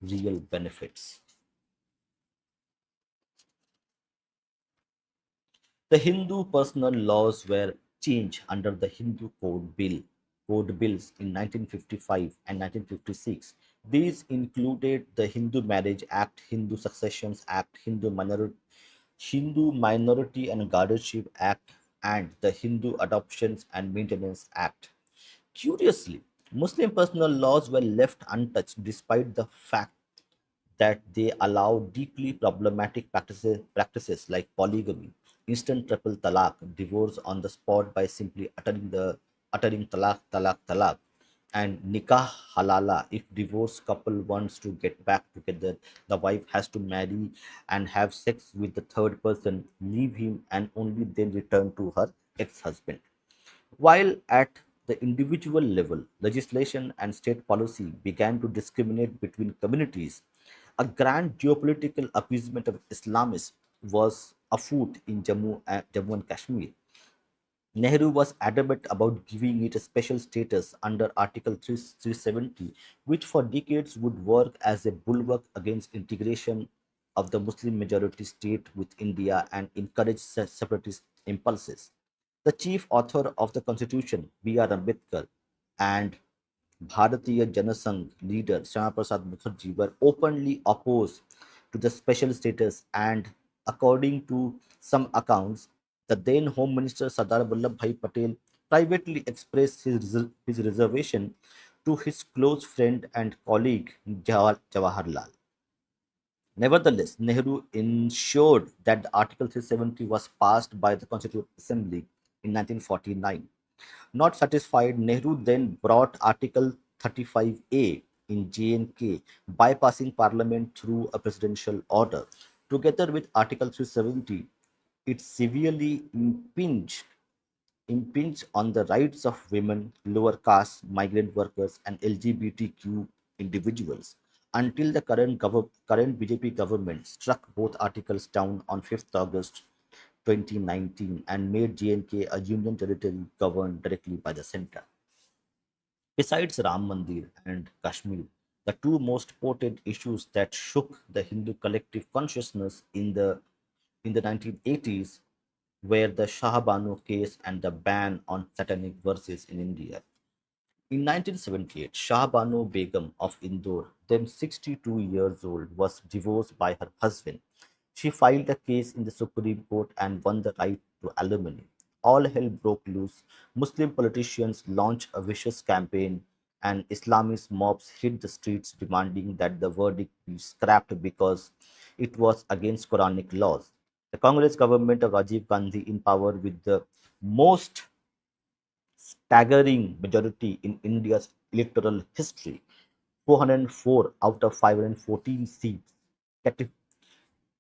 real benefits. The Hindu personal laws were changed under the Code Bills in 1955 and 1956. These included the Hindu Marriage Act, Hindu Successions Act, Hindu Minority and Guardianship Act, and the Hindu Adoptions and Maintenance Act. Curiously, Muslim personal laws were left untouched despite the fact that they allow deeply problematic practices like polygamy, instant triple talaq, divorce on the spot by simply uttering talaq, talaq, talaq, and nikah halala. If divorced couple wants to get back together, the wife has to marry and have sex with the third person, leave him, and only then return to her ex-husband. While at the individual level, legislation and state policy began to discriminate between communities, a grand geopolitical appeasement of Islamists was afoot in Jammu and Kashmir. Nehru was adamant about giving it a special status under Article 370, which for decades would work as a bulwark against integration of the Muslim majority state with India and encourage separatist impulses. The chief author of the constitution, B.R. Ambedkar, and Bharatiya Janasangh leader Shyama Prasad Mukherjee were openly opposed to the special status, and according to some accounts, the then Home Minister Sardar Vallabhbhai Patel privately expressed his reservation to his close friend and colleague Jawaharlal. Nevertheless, Nehru ensured that the Article 370 was passed by the Constituent Assembly in 1949. Not satisfied, Nehru then brought Article 35A in JNK, bypassing Parliament through a presidential order. Together with Article 370, it severely impinge on the rights of women, lower caste, migrant workers, and LGBTQ individuals until the current BJP government struck both articles down on 5th August 2019 and made JNK a union territory governed directly by the center. Besides Ram Mandir and Kashmir, the two most potent issues that shook the Hindu collective consciousness in the 1980s were the Shah Banu case and the ban on satanic verses in India. In 1978, Shah Banu Begum of Indore, then 62 years old, was divorced by her husband. She filed a case in the Supreme Court and won the right to alimony. All hell broke loose. Muslim politicians launched a vicious campaign, and Islamist mobs hit the streets demanding that the verdict be scrapped because it was against Quranic laws. The Congress government of Rajiv Gandhi, in power with the most staggering majority in India's electoral history, 404 out of 514 seats, cati-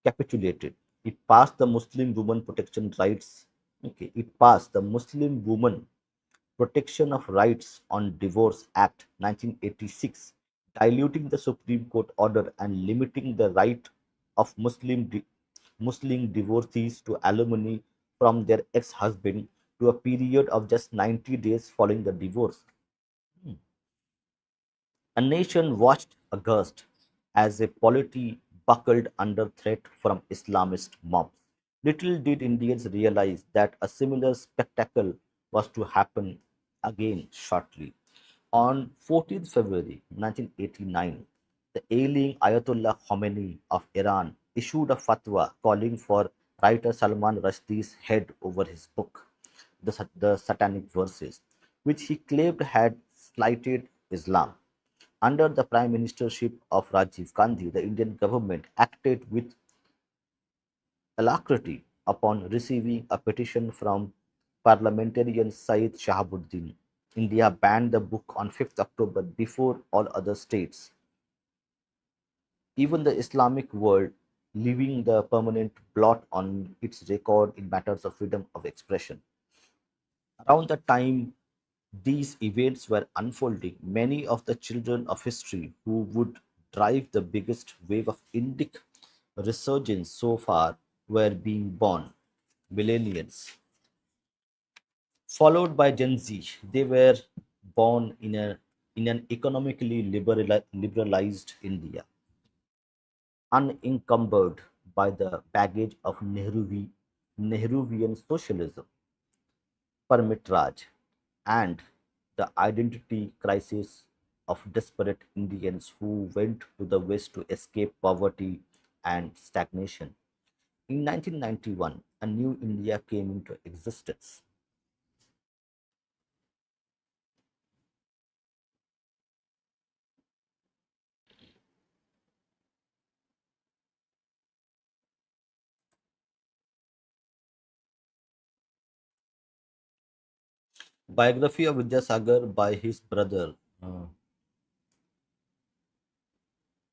capitulated. It passed the Muslim Women Protection Rights. Okay, it passed the Muslim Women Protection of Rights on Divorce Act 1986, diluting the Supreme Court order and limiting the right of Muslim divorcees to alimony from their ex-husband to a period of just 90 days following the divorce. Hmm. A nation watched aghast as a polity buckled under threat from Islamist mobs. Little did Indians realize that a similar spectacle was to happen again shortly. On 14th February 1989, the ailing Ayatollah Khomeini of Iran issued a fatwa calling for writer Salman Rushdie's head over his book, the Satanic Verses, which he claimed had slighted Islam. Under the prime ministership of Rajiv Gandhi, the Indian government acted with alacrity upon receiving a petition from parliamentarian Syed Shahabuddin. India banned the book on 5th October before all other states, even the Islamic world, leaving the permanent blot on its record in matters of freedom of expression. Around the time these events were unfolding, many of the children of history who would drive the biggest wave of Indic resurgence so far were being born. Millennials. Followed by Gen Z, they were born in an economically liberalized India, unencumbered by the baggage of Nehruvian socialism, Permit Raj, and the identity crisis of desperate Indians who went to the West to escape poverty and stagnation. In 1991, a new India came into existence. Biography of Vidyasagar by his brother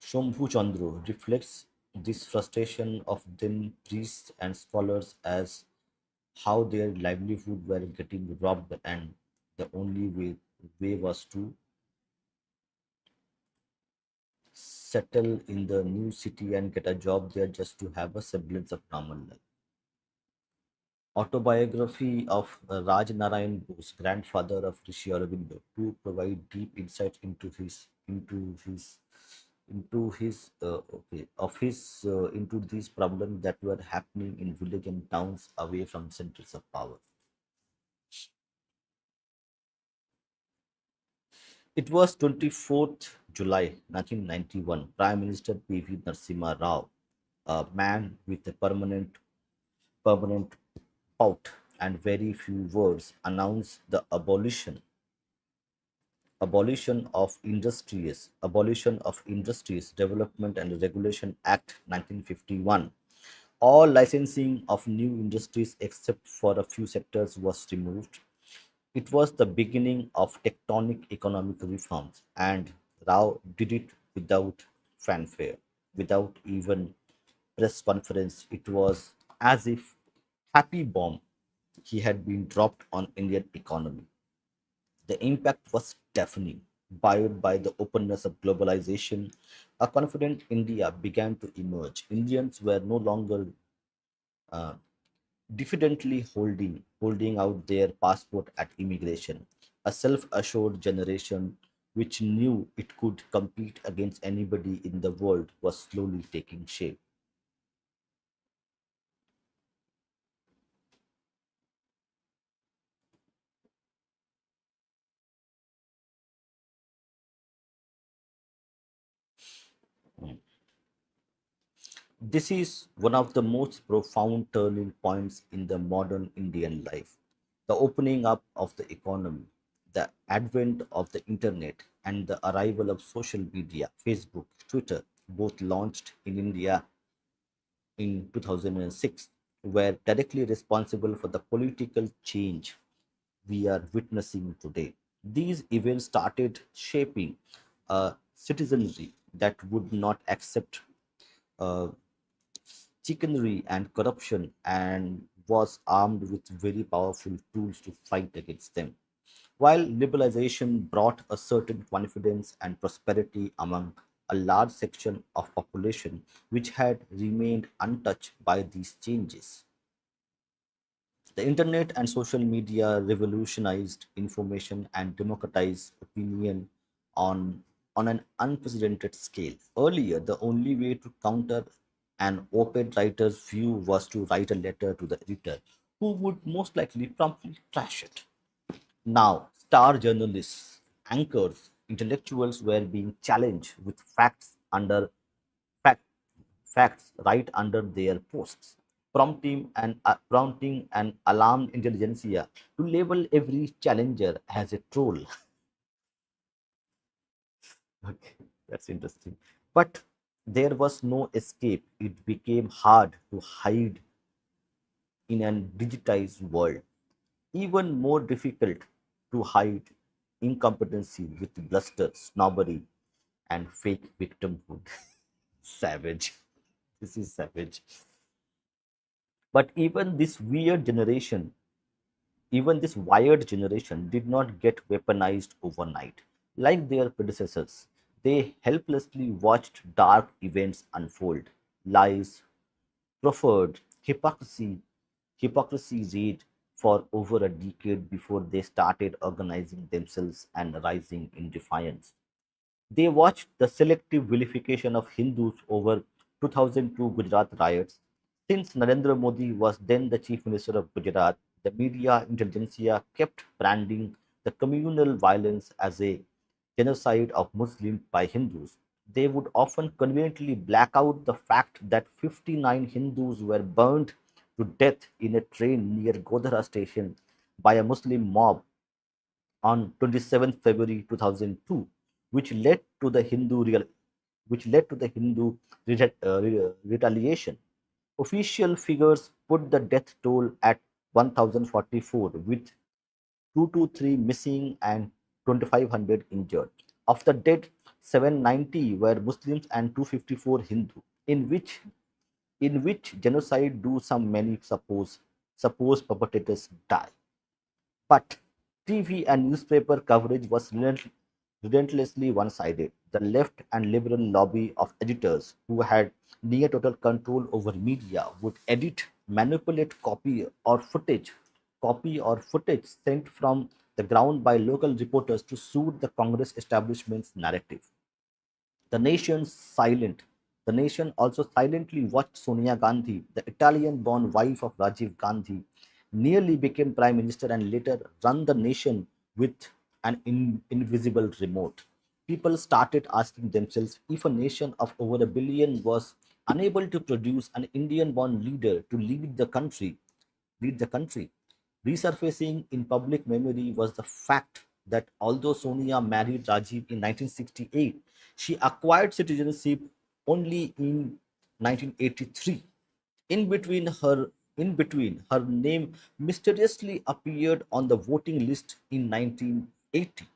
Shambhu Chandru reflects this frustration of then priests and scholars as how their livelihood were getting robbed and the only way was to settle in the new city and get a job there just to have a semblance of normal life. Autobiography of Raj Narayan Bose, grandfather of Rishi Aurobindo, to provide deep insight into these problems that were happening in village and towns away from centers of power. It was 24th July 1991. Prime Minister P.V. Narasimha Rao, a man with a permanent pout and very few words, announced the abolition Abolition of Industries Development and Regulation Act 1951. All licensing of new industries except for a few sectors was removed. It was the beginning of tectonic economic reforms, and Rao did it without fanfare, without even press conference. It was as if happy bomb he had been dropped on Indian economy. The impact was deafening. Buoyed by the openness of globalization, a confident India began to emerge. Indians were no longer uh, diffidently holding out their passport at immigration. A self-assured generation which knew it could compete against anybody in the world was slowly taking shape. This is one of the most profound turning points in the modern Indian life. The opening up of the economy, the advent of the internet, and the arrival of social media, Facebook, Twitter, both launched in India in 2006, were directly responsible for the political change we are witnessing today. These events started shaping a citizenry that would not accept uh, chicanery and corruption and was armed with very powerful tools to fight against them. While liberalization brought a certain confidence and prosperity among a large section of population which had remained untouched by these changes. The internet and social media revolutionized information and democratized opinion on an unprecedented scale. Earlier, the only way to counter an op-ed writer's view was to write a letter to the editor, who would most likely promptly trash it. Now, star journalists, anchors, intellectuals were being challenged with fact, facts right under their posts, prompting an alarmed intelligentsia to label every challenger as a troll. Okay, that's interesting. But there was no escape. It became hard to hide in a digitized world. Even more difficult to hide incompetency with bluster, snobbery, and fake victimhood. Savage. This is savage. But even this wired generation did not get weaponized overnight. Like their predecessors, they helplessly watched dark events unfold. Lies, proffered, hypocrisy raged for over a decade before they started organizing themselves and rising in defiance. They watched the selective vilification of Hindus over 2002 Gujarat riots. Since Narendra Modi was then the Chief Minister of Gujarat, the media intelligentsia kept branding the communal violence as a genocide of Muslims by Hindus. They would often conveniently black out the fact that 59 Hindus were burned to death in a train near Godhra station by a Muslim mob on 27th February 2002, which led to the Hindu retaliation. Official figures put the death toll at 1,044, with 223 missing and 2,500 injured. Of the dead, 790 were Muslims and 254 Hindu, in which genocide do some many suppose perpetrators die. But TV and newspaper coverage was relentlessly one sided. The left and liberal lobby of editors, who had near total control over media, would edit, manipulate copy or footage sent from the ground by local reporters to suit the Congress establishment's narrative. The nation silent. The nation also silently watched Sonia Gandhi, the Italian-born wife of Rajiv Gandhi, nearly became prime minister and later run the nation with an invisible remote. People started asking themselves if a nation of over a billion was unable to produce an Indian-born leader to lead the country. Resurfacing in public memory was the fact that although Sonia married Rajiv in 1968, she acquired citizenship only in 1983. In between her in between, her name mysteriously appeared on the voting list in 1980.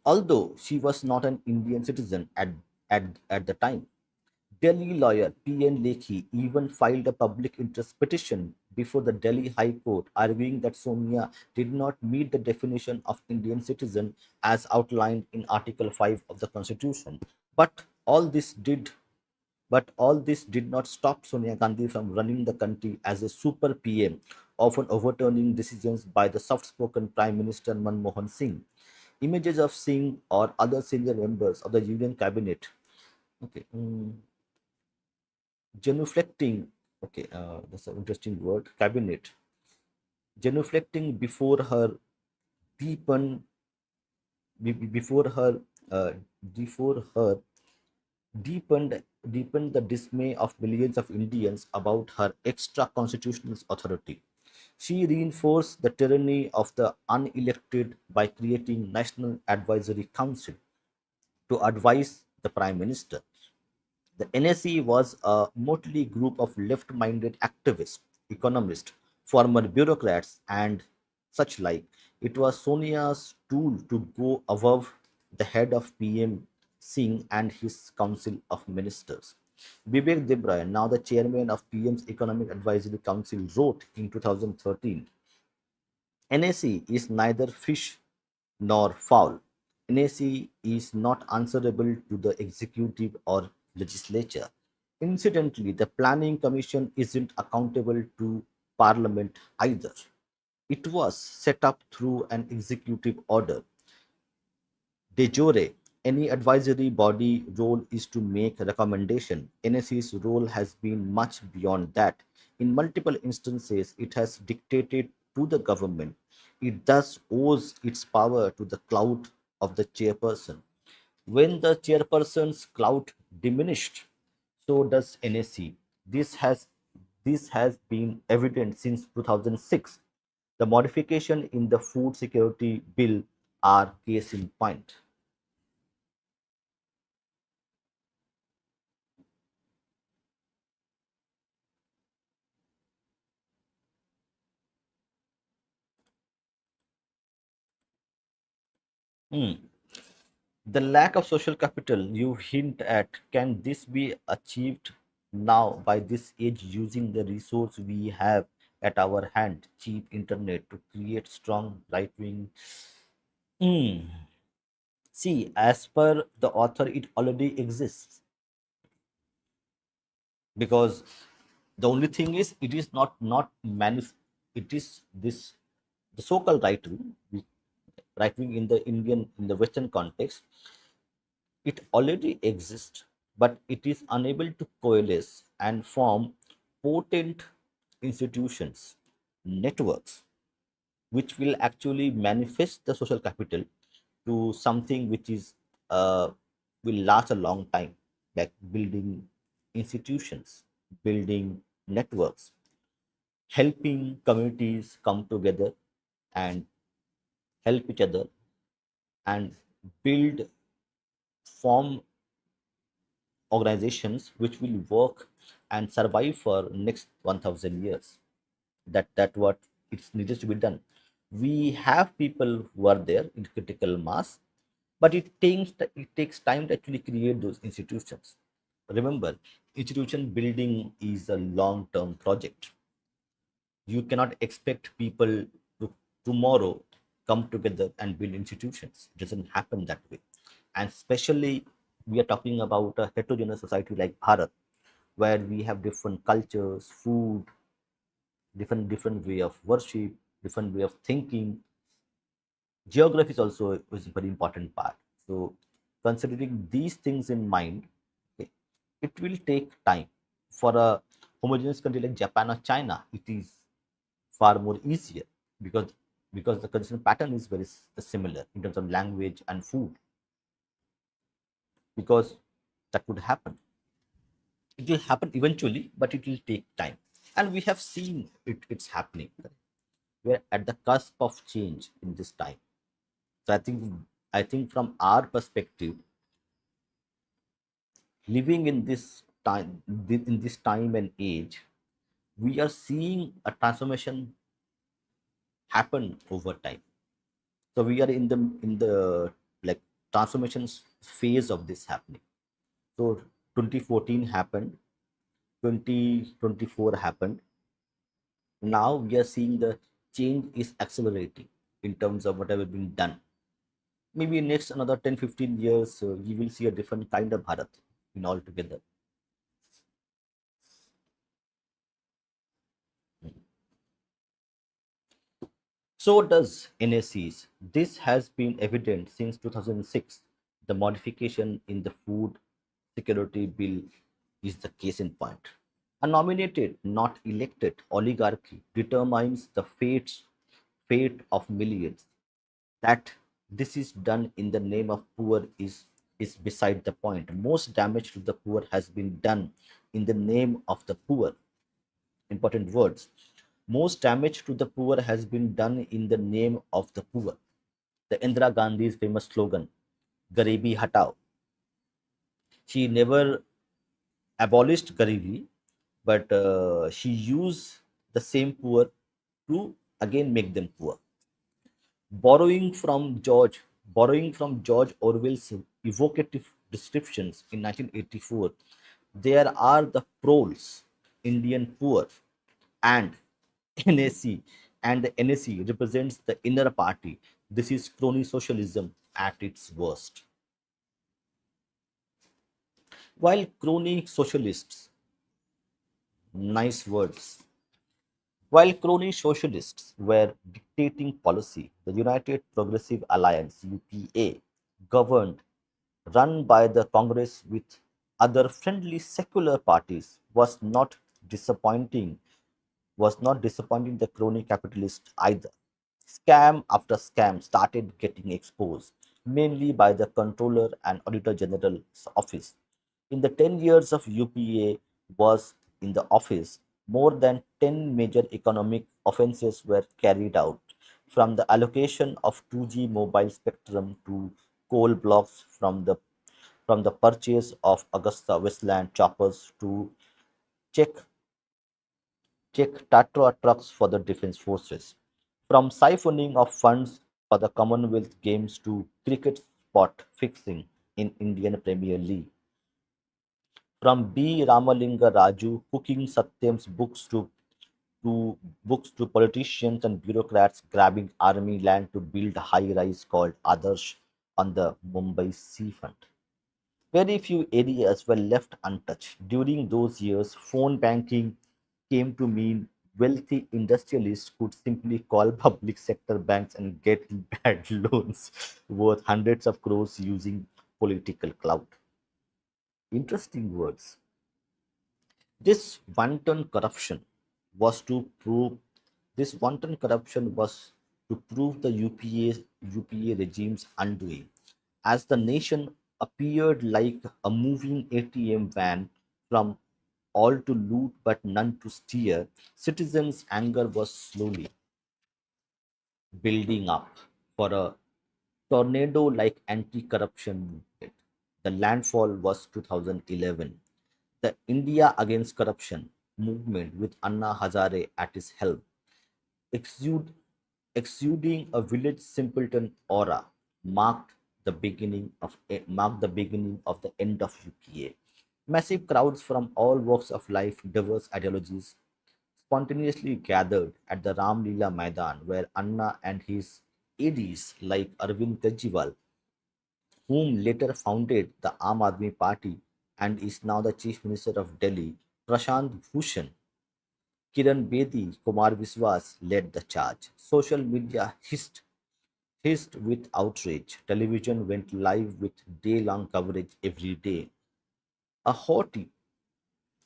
Although she was not an Indian citizen at the time, Delhi lawyer P.N. Lekhi even filed a public interest petition before the Delhi High Court, arguing that Sonia did not meet the definition of Indian citizen as outlined in Article 5 of the Constitution. But all this did but all this did not stop Sonia Gandhi from running the country as a super PM, often overturning decisions by the soft-spoken Prime Minister Manmohan Singh. Images of Singh or other senior members of the Union Cabinet, okay, genuflecting, okay, that's an interesting word, cabinet, genuflecting deepen, before her, uh, before her deepened deepened the dismay of millions of Indians about her extra constitutional authority. She reinforced the tyranny of the unelected by creating National Advisory Council to advise the Prime Minister. The NSE was a motley group of left minded activists, economists, former bureaucrats, and such like. It was Sonia's tool to go above the head of PM Singh and his council of ministers. Vivek Debray, now the chairman of PM's Economic Advisory Council, wrote in 2013, NAC is neither fish nor fowl. NAC is not answerable to the executive or legislature. Incidentally, the Planning Commission isn't accountable to Parliament either. It was set up through an executive order. De jure, any advisory body role is to make a recommendation. NSC's role has been much beyond that. In multiple instances, it has dictated to the government. It thus owes its power to the clout of the chairperson. When the chairperson's clout diminished, so does NSC. This has been evident since 2006. The modification in the Food Security Bill are case in point. Hmm. The lack of social capital you hint at, can this be achieved now by this age using the resource we have at our hand, cheap internet, to create strong right wing? Hmm. See, as per the author, it already exists, because the only thing is it is not it is this, the so-called right wing in the Western context. It already exists, but it is unable to coalesce and form potent institutions, networks, which will actually manifest the social capital to something which is, uh, will last a long time, like building institutions, building networks, helping communities come together and help each other and build, form organizations which will work and survive for next 1000 years. That what it's needed to be done. We have people who are there in critical mass, but it takes time to actually create those institutions. Remember, institution building is a long term project. You cannot expect people to tomorrow come together and build institutions. It doesn't happen that way. And especially, we are talking about a heterogeneous society like Bharat, where we have different cultures, food, different way of worship, different way of thinking. Geography is a very important part. So considering these things in mind, okay, it will take time. For a homogeneous country like Japan or China, it is far more easier, because the consumption pattern is very similar in terms of language and food. Because that would happen, it will happen eventually, but it will take time, and we have seen it's happening. we're at the cusp of change in this time. So I think from our perspective, living in this time and age, we are seeing a transformation happen over time. So we are in the like transformation phase of this happening. So 2014 happened, 2024 happened. Now we are seeing the change is accelerating in terms of whatever been done. Maybe next another 10-15 years, we will see a different kind of Bharat in altogether. So does NACs. This has been evident since 2006. The modification in the Food Security Bill is the case in point. A nominated, not elected oligarchy determines the fate of millions. That this is done in the name of poor is beside the point. Most damage to the poor has been done in the name of the poor. Important words. Most damage to the poor has been done in the name of the poor. The Indira Gandhi's famous slogan, Garibi Hatao. She never abolished Garibi, but she used the same poor to again make them poor. Borrowing from George, Borrowing from George Orwell's evocative descriptions in 1984, there are the proles, Indian poor, and NAC, and the NAC represents the inner party. This is crony socialism at its worst. While crony socialists, nice words, while crony socialists were dictating policy, the United Progressive Alliance (UPA), governed, run by the Congress with other friendly secular parties, was not disappointing the crony capitalists either. Scam after scam started getting exposed, mainly by the Controller and Auditor General's office. In the 10 years of UPA was in the office, more than 10 major economic offenses were carried out, from the allocation of 2G mobile spectrum to coal blocks, from the purchase of Augusta Westland choppers to check check Tatra trucks for the defense forces, from siphoning of funds for the Commonwealth Games to cricket spot fixing in Indian Premier League, from B. Ramalinga Raju cooking Satyam's books to politicians and bureaucrats grabbing army land to build a high-rise called Adarsh on the Mumbai seafront. Very few areas were left untouched. During those years, phone banking came to mean wealthy industrialists could simply call public sector banks and get bad loans worth hundreds of crores using political clout. Interesting words. This wanton corruption was to prove this wanton corruption was to prove the UPA regime's undoing, as the nation appeared like a moving ATM van, from all to loot but none to steer. Citizens' anger was slowly building up for a tornado like anti corruption movement. The landfall was 2011. The India Against Corruption movement, with Anna Hazare at its helm, exude, exuding a village simpleton aura, marked the beginning of the end of UPA. Massive crowds from all walks of life, diverse ideologies, spontaneously gathered at the Ram Leela Maidan, where Anna and his aides like Arvind Kejriwal, whom later founded the Aam Aadmi Party and is now the Chief Minister of Delhi, Prashant Bhushan, Kiran Bedi, Kumar Viswas led the charge. Social media hissed with outrage. Television went live with day-long coverage every day. A haughty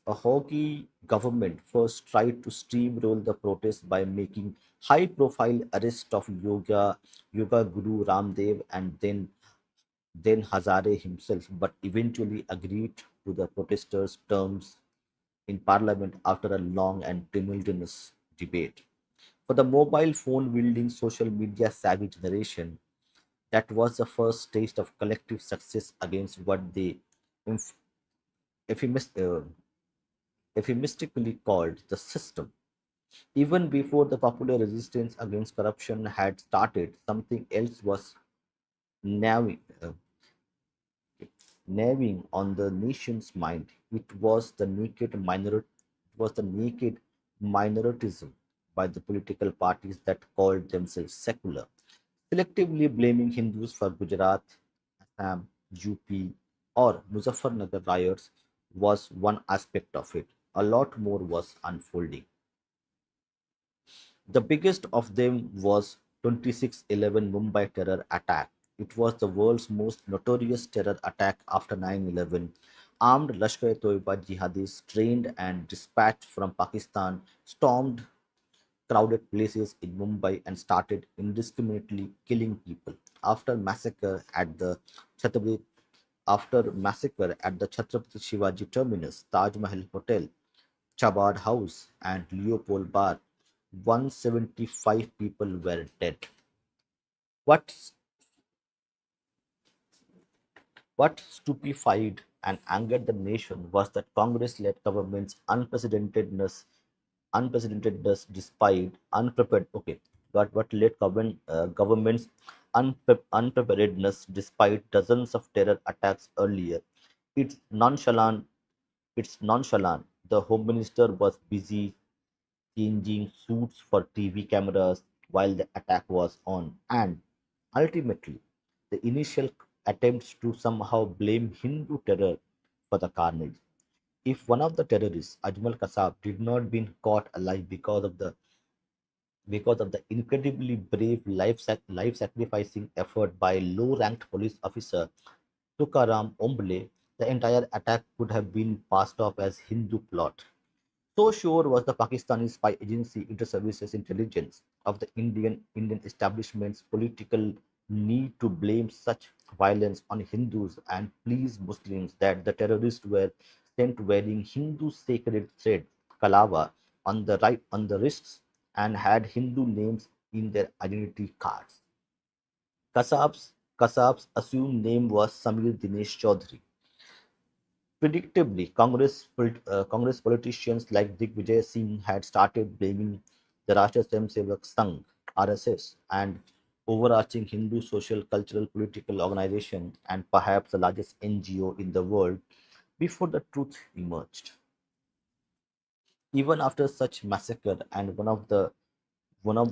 A Hockey government first tried to steamroll the protest by making high-profile arrests of yoga guru Ramdev and then Hazare himself, but eventually agreed to the protesters' terms in parliament after a long and tumultuous debate. For the mobile phone wielding social media savvy generation, that was the first taste of collective success against what they inf- euphemis- uh, euphemistically called the system. Even before the popular resistance against corruption had started, something else was gnawing, gnawing on the nation's mind. It was the naked minoritism by the political parties that called themselves secular, selectively blaming Hindus for Gujarat, Assam, UP, or Muzaffarnagar riots was one aspect of it. A lot more was unfolding. The biggest of them was 26/11 Mumbai terror attack. It was the world's most notorious terror attack after 9/11. Armed Lashkar-e-Toiba jihadis trained and dispatched from Pakistan stormed crowded places in Mumbai and started indiscriminately killing people. Chhatrapati, After massacre at the Chhatrapati Shivaji Terminus, Taj Mahal Hotel, Chabad House, and Leopold Bar, 175 people were dead. What, what stupefied and angered the nation was that Congress-led government's unprecedentedness despite unprepared. Okay, but what led government's unpreparedness despite dozens of terror attacks earlier. It's nonchalant. It's nonchalant. The Home Minister was busy changing suits for TV cameras while the attack was on, and ultimately, the initial attempts to somehow blame Hindu terror for the carnage. If one of the terrorists, Ajmal Kasab, did not been caught alive because of the incredibly brave life sacrificing effort by low ranked police officer Tukaram Omble, the entire attack could have been passed off as Hindu plot. So sure was the Pakistani spy agency Inter-Services Intelligence of the Indian establishment's political need to blame such violence on Hindus and please Muslims that the terrorists were sent wearing Hindu sacred thread kalava on the wrists and had Hindu names in their identity cards. Kasab's assumed name was Samir Dinesh Chaudhary. Predictably, Congress politicians like Digvijay Singh had started blaming the Rashtriya Swayamsevak Sangh (RSS) and overarching Hindu social, cultural, political organization and perhaps the largest NGO in the world before the truth emerged. Even after such massacre and one of the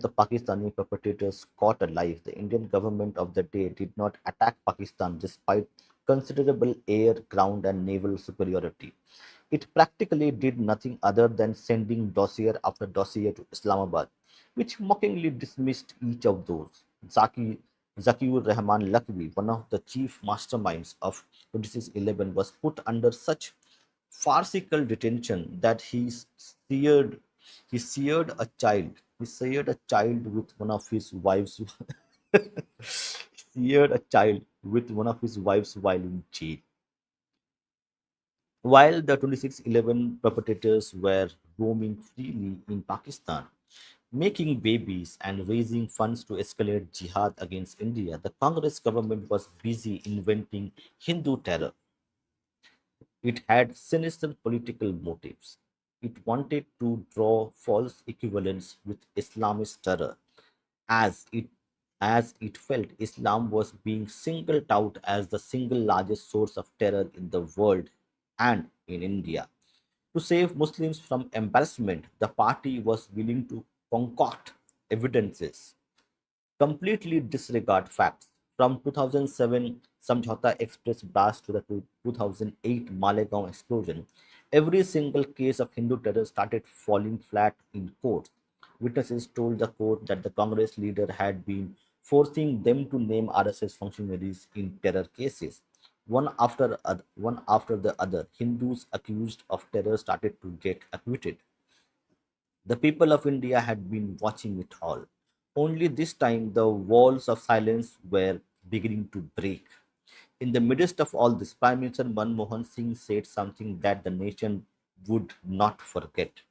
Pakistani perpetrators caught alive, the Indian government of the day did not attack Pakistan despite considerable air, ground, and naval superiority. It practically did nothing other than sending dossier after dossier to Islamabad, which mockingly dismissed each of those. Zakiur Rahman Lakwi, one of the chief masterminds of 2611, was put under such farcical detention that seared he seared a child with one of his wives seared a child with one of his wives while in jail. While the 2611 perpetrators were roaming freely in Pakistan, making babies and raising funds to escalate jihad against India, the Congress government was busy inventing Hindu terror. It had sinister political motives. It wanted to draw false equivalence with Islamist terror, as it as it felt Islam was being singled out as the single largest source of terror in the world and in India. To save Muslims from embarrassment, the party was willing to concoct evidences completely disregard facts. From 2007 Samjhauta Express blast to the 2008 Malegaon explosion, every single case of Hindu terror started falling flat in courts. Witnesses told the court that the Congress leader had been forcing them to name RSS functionaries in terror cases. One after the other, Hindus accused of terror started to get acquitted. The people of India had been watching it all. Only this time the walls of silence were beginning to break. In the midst of all this, Prime Minister Manmohan Singh said something that the nation would not forget.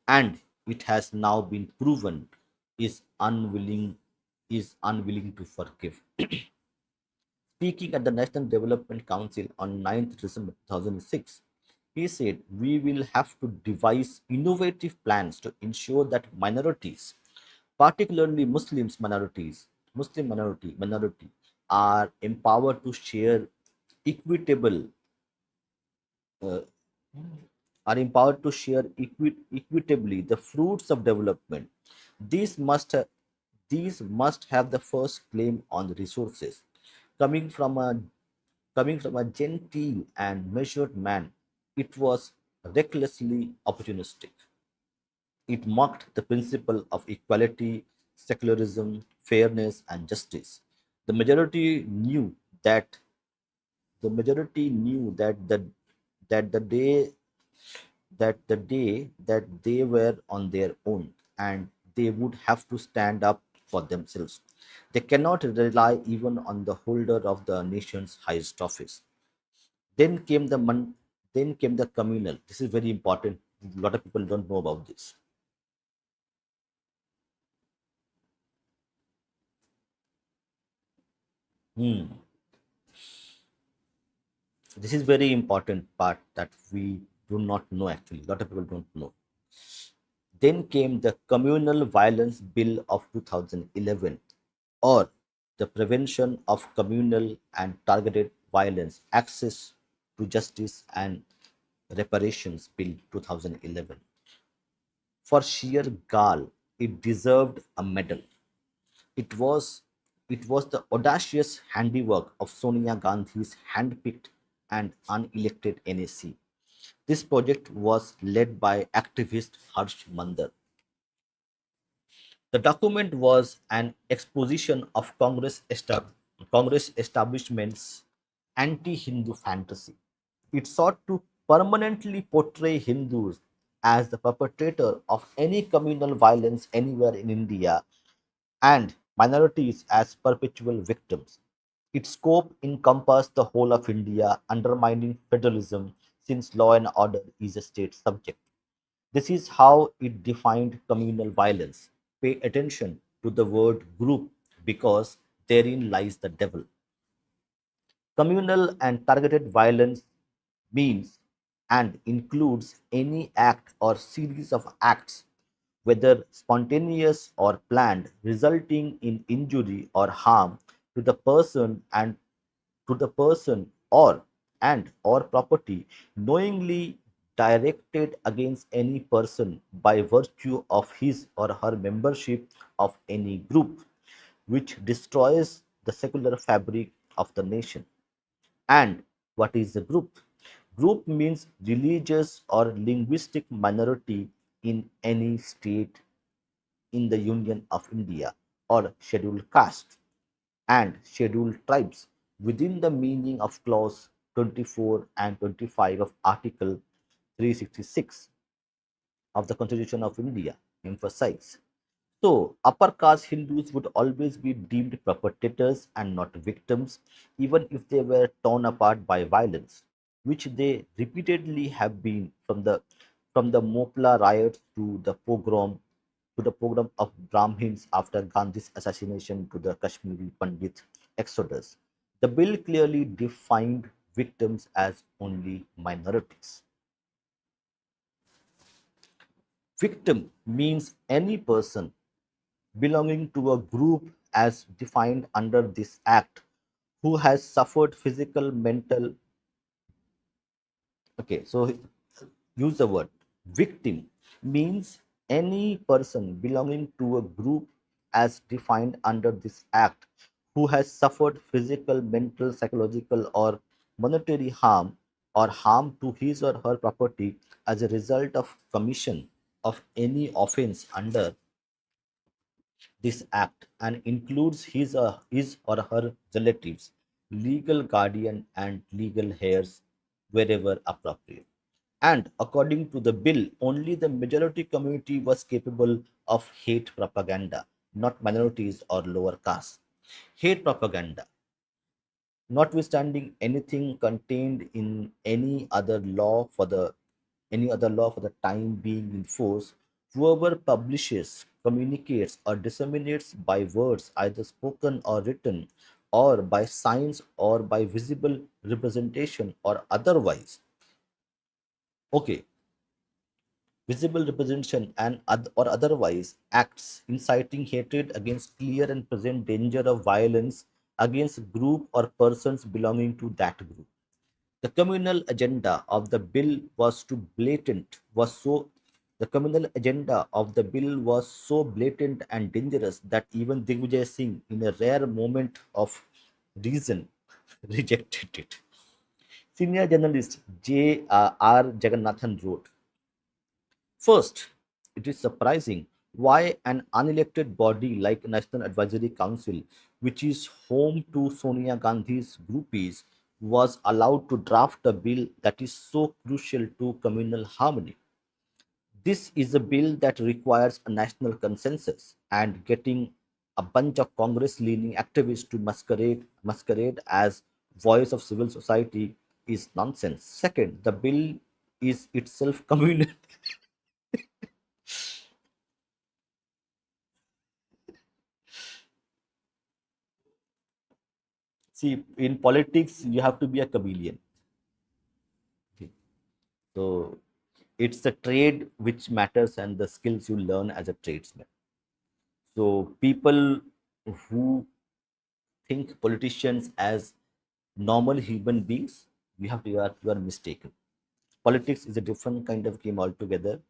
And it has now been proven. is unwilling is unwilling to forgive. Speaking at the National Development Council on 9th December 2006, he said, "We will have to devise innovative plans to ensure that minorities, particularly Muslim minority, are empowered to share equitable uh, equitably the fruits of development. These must ha- these must have the first claim on the resources, coming from a genteel and measured man. It was recklessly opportunistic. It mocked the principle of equality, secularism, fairness, and justice. The majority knew that that the day that they were on their own, and they would have to stand up for themselves. They cannot rely even on the holder of the nation's highest office. Then came the communal. This is very important. A lot of people don't know about this. Hmm. This is very important part that we do not know actually. A lot of people don't know. Then came the Communal Violence Bill of 2011, or the Prevention of Communal and Targeted Violence, Access to Justice and Reparations Bill 2011. For sheer gall, it deserved a medal. It was it was the audacious handiwork of Sonia Gandhi's hand-picked and unelected NAC. This project was led by activist Harsh Mandar. The document was an exposition of Congress establishment's anti-Hindu fantasy. It sought to permanently portray Hindus as the perpetrator of any communal violence anywhere in India, and minorities as perpetual victims. Its scope encompassed the whole of India, undermining federalism since law and order is a state subject. This is how it defined communal violence. Pay attention to the word group, because therein lies the devil. Communal and targeted violence means and includes any act or series of acts, whether spontaneous or planned, resulting in injury or harm to the person and to the person or property, knowingly directed against any person by virtue of his or her membership of any group, which destroys the secular fabric of the nation. And what is a group? Group means religious or linguistic minority in any state in the Union of India, or scheduled caste and scheduled tribes within the meaning of clause 24 and 25 of Article 366 of the Constitution of India emphasize. So, upper caste Hindus would always be deemed perpetrators and not victims, even if they were torn apart by violence, which they repeatedly have been from the Mopla riots to the pogrom of Brahmins after Gandhi's assassination to the Kashmiri Pandit exodus. The bill clearly defined victims as only minorities. Victim means any person belonging to a group as defined under this act who has suffered physical, mental. Okay, so use the word victim means any person belonging to a group as defined under this act who has suffered physical, mental, psychological, or monetary harm or harm to his or her property as a result of commission of any offense under this act, and includes his or her relatives, legal guardian, and legal heirs wherever appropriate. And according to the bill, only the majority community was capable of hate propaganda, not minorities or lower castes. Hate propaganda, notwithstanding anything contained in any other law for the time being in force, Whoever publishes, communicates, or disseminates by words, either spoken or written, or by signs or by visible representation or otherwise, okay, visible representation and or otherwise acts inciting hatred against clear and present danger of violence against group or persons belonging to that group. The communal agenda of the bill was too blatant, was so the communal agenda of the bill was so blatant and dangerous that even Digvijay Singh, in a rare moment of reason, rejected it. Senior journalist J.R. Jagannathan wrote, first, it is surprising why an unelected body like National Advisory Council, which is home to Sonia Gandhi's groupies, was allowed to draft a bill that is so crucial to communal harmony. This is a bill that requires a national consensus, and getting a bunch of Congress leaning activists to masquerade as voice of civil society is nonsense. Second, the bill is itself communal. See, in politics, you have to be a chameleon. Okay. So it's the trade which matters and the skills you learn as a tradesman. So people who think politicians as normal human beings, you are mistaken. Politics is a different kind of game altogether,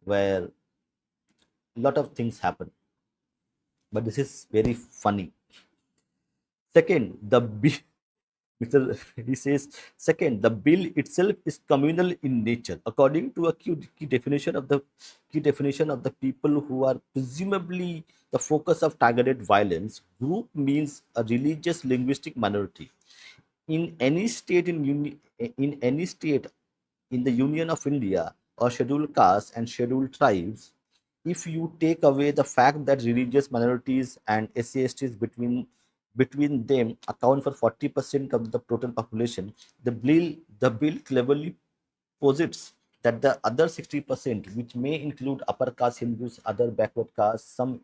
where a lot of things happen. But this is very funny. Second, Mr. He says, second, the bill itself is communal in nature, according to a key definition of the people who are presumably the focus of targeted violence. Group means a religious linguistic minority. In any state in any state in the Union of India or scheduled castes and scheduled tribes, if you take away the fact that religious minorities and SCSTs between them account for 40% of the total population, the bill cleverly posits that the other 60%, which may include upper caste Hindus, other backward castes, some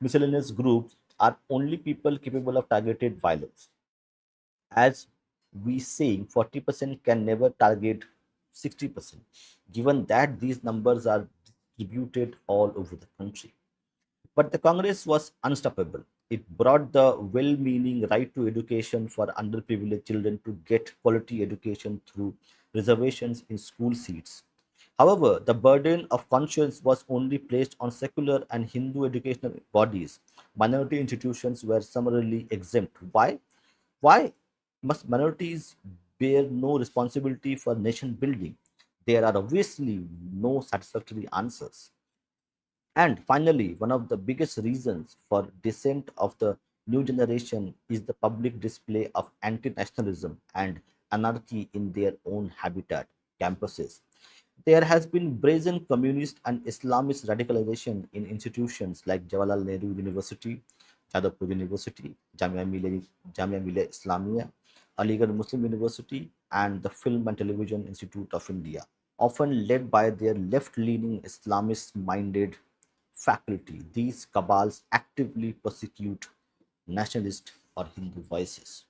miscellaneous groups, are only people capable of targeted violence. As we saying 40% can never target 60%, given that these numbers are distributed all over the country. But the Congress was unstoppable. It brought the well meaning right to education for underprivileged children to get quality education through reservations in school seats. However, the burden of conscience was only placed on secular and Hindu educational bodies. Minority institutions were summarily exempt. Why? Why must minorities bear no responsibility for nation building? There are obviously no satisfactory answers. And finally, one of the biggest reasons for dissent of the new generation is the public display of anti nationalism and anarchy in their own habitat, campuses. There has been brazen communist and Islamist radicalization in institutions like Jawaharlal Nehru University, Jadavpur University, Jamia Millia Islamia, Aligarh Muslim University, and the Film and Television Institute of India, often led by their left leaning Islamist minded faculty. These cabals actively persecute nationalist or Hindu voices.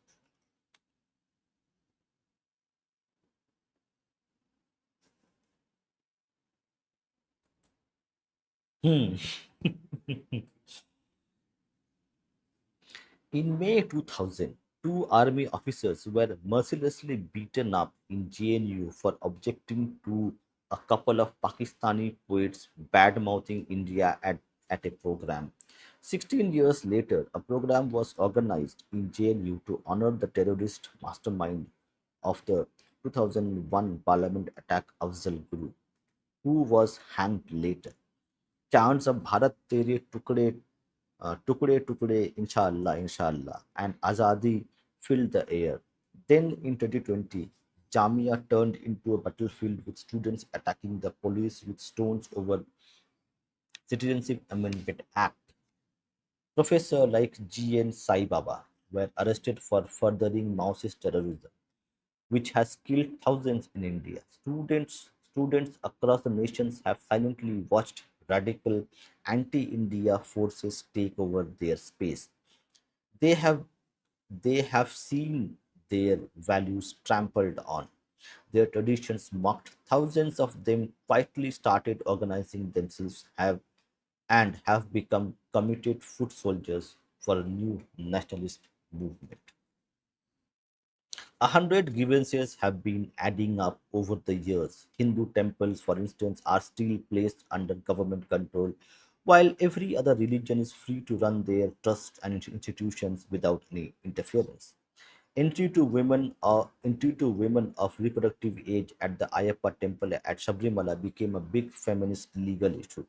Hmm. In May 2000, two army officers were mercilessly beaten up in JNU for objecting to a couple of Pakistani poets bad mouthing India at a program. 16 years later, a program was organized in JNU to honor the terrorist mastermind of the 2001 parliament attack, Afzal Guru, who was hanged later. Chants of Bharat Tere Tukde Tukde, Inshallah, Inshallah, and Azadi filled the air. Then in 2020, Jamia turned into a battlefield with students attacking the police with stones over Citizenship Amendment Act. Professors like G.N. Sai Baba were arrested for furthering Maoist terrorism, which has killed thousands in India. Students across the nations have silently watched radical anti-India forces take over their space. They have they have seen their values trampled on, their traditions mocked. Thousands of them quietly started organizing themselves have become committed foot soldiers for a new nationalist movement. 100 grievances have been adding up over the years. Hindu temples, for instance, are still placed under government control, while every other religion is free to run their trusts and institutions without any interference. Entry to women of reproductive age at the Ayappa temple at Sabrimala became a big feminist legal issue.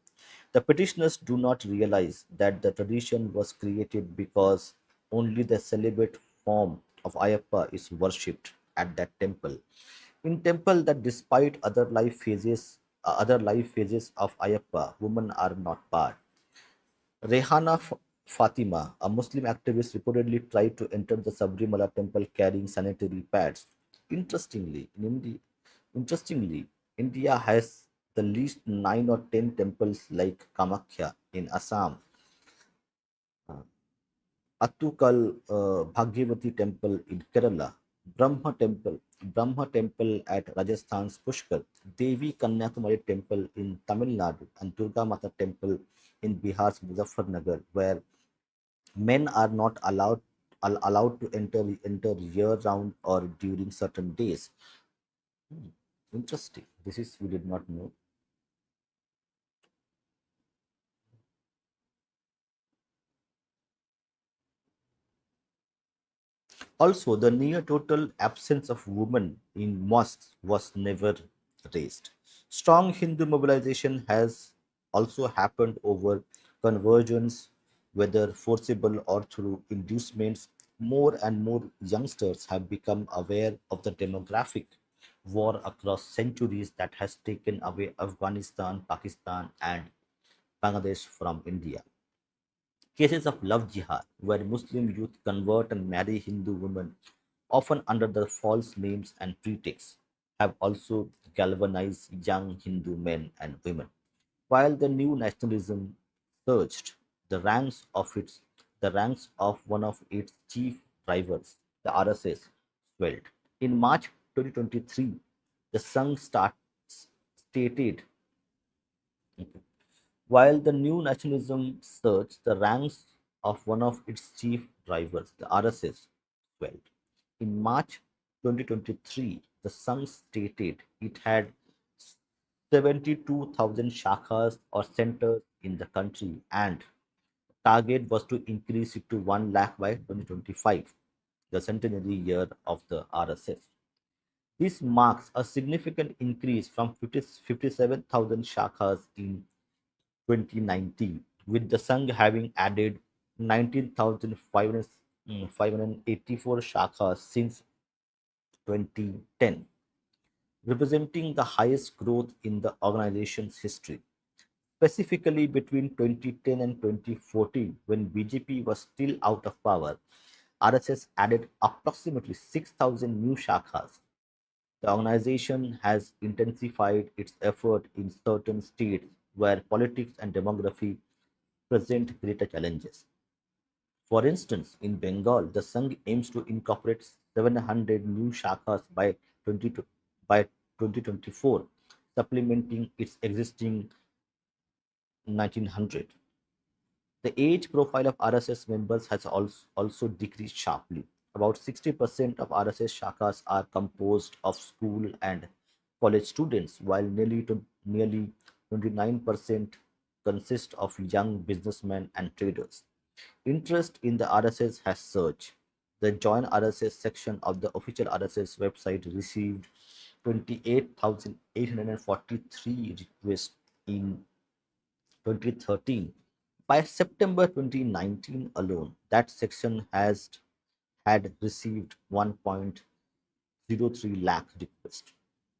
The petitioners do not realize that the tradition was created because only the celibate form of Ayappa is worshipped at that temple. In temple that despite other life phases of Ayappa, women are not barred. Fatima, a Muslim activist, reportedly tried to enter the Sabrimala temple carrying sanitary pads. Interestingly, interestingly, India has the least 9 or 10 temples like Kamakhya in Assam, Attukal Bhagyavati temple in Kerala, Brahma temple at Rajasthan's Pushkar, Devi Kanyakumari temple in Tamil Nadu, and Durga Mata temple in Bihar's Muzaffarnagar, where men are not allowed to enter year round or during certain days. Hmm, interesting. This is we did not know. Also, the near total absence of women in mosques was never raised. Strong Hindu mobilization has also happened over conversions, whether forcible or through inducements. More and more youngsters have become aware of the demographic war across centuries that has taken away Afghanistan, Pakistan, and Bangladesh from India. Cases of love jihad, where Muslim youth convert and marry Hindu women, often under the false names and pretexts, have also galvanized young Hindu men and women. While the new nationalism surged, the ranks of one of its chief rivals, the RSS, swelled. In March 2023, the stated while the new nationalism surged, the ranks of one of its chief drivers, the RSS, swelled. In March 2023, the Sun stated it had 72,000 shakhas or centers in the country and target was to increase it to 1 lakh by 2025, the centenary year of the RSS. This marks a significant increase from 57,000 shakhas in 2019, with the Sangh having added 19,584 shakhas since 2010, representing the highest growth in the organization's history. Specifically between 2010 and 2014, when BJP was still out of power, RSS added approximately 6,000 new shakhas. The organization has intensified its effort in certain states where politics and demography present greater challenges. For instance, in Bengal, the Sangh aims to incorporate 700 new shakhas by 20, by 2024, supplementing its existing 1900. The age profile of RSS members has also decreased sharply. About 60% of RSS shakhas are composed of school and college students, while nearly 29% consist of young businessmen and traders. Interest in the RSS has surged. The Join RSS section of the official RSS website received 28,843 requests in 2013. By September 2019 alone, that section has had received 1.03 lakh requests.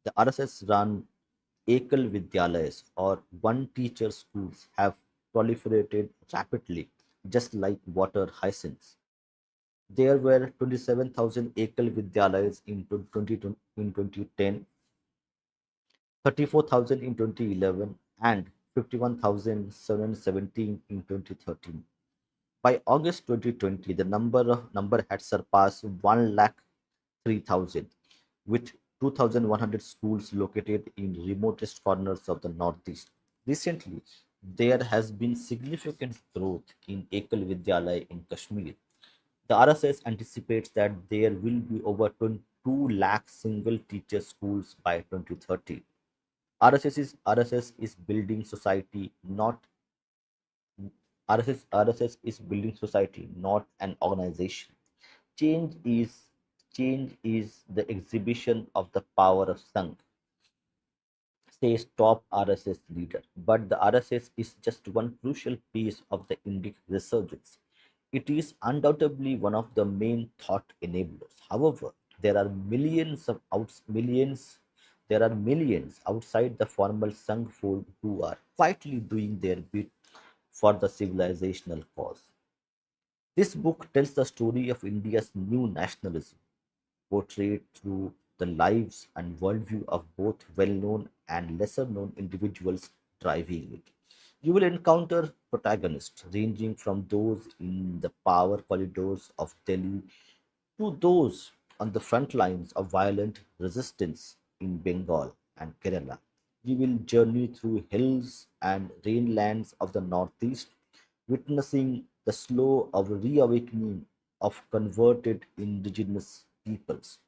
The RSS run Ekal Vidyalayas or one teacher schools have proliferated rapidly, just like water hyacinths. There were 27,000 Ekal Vidyalayas in 2010, 34,000 in 2011, and 51,717 in 2013. By August 2020, the number had surpassed 1 lakh 3,000, with 2,100 schools located in remotest corners of the Northeast. Recently, there has been significant growth in Ekal Vidyalaya in Kashmir. The RSS anticipates that there will be over 2 lakh single teacher schools by 2030. RSS is building society, not RSS is building society, not an organization. Change is Change is the exhibition of the power of Sangh, says top RSS leader. But the RSS is just one crucial piece of the Indic resurgence. It is undoubtedly one of the main thought enablers. However, there are millions outside the formal Sangh fold who are quietly doing their bit for the civilizational cause. This book tells the story of India's new nationalism, portrayed through the lives and worldview of both well known and lesser known individuals driving it. You will encounter protagonists ranging from those in the power corridors of Delhi to those on the front lines of violent resistance in Bengal and Kerala. You will journey through hills and rainlands of the Northeast, witnessing the slow of reawakening of converted indigenous peoples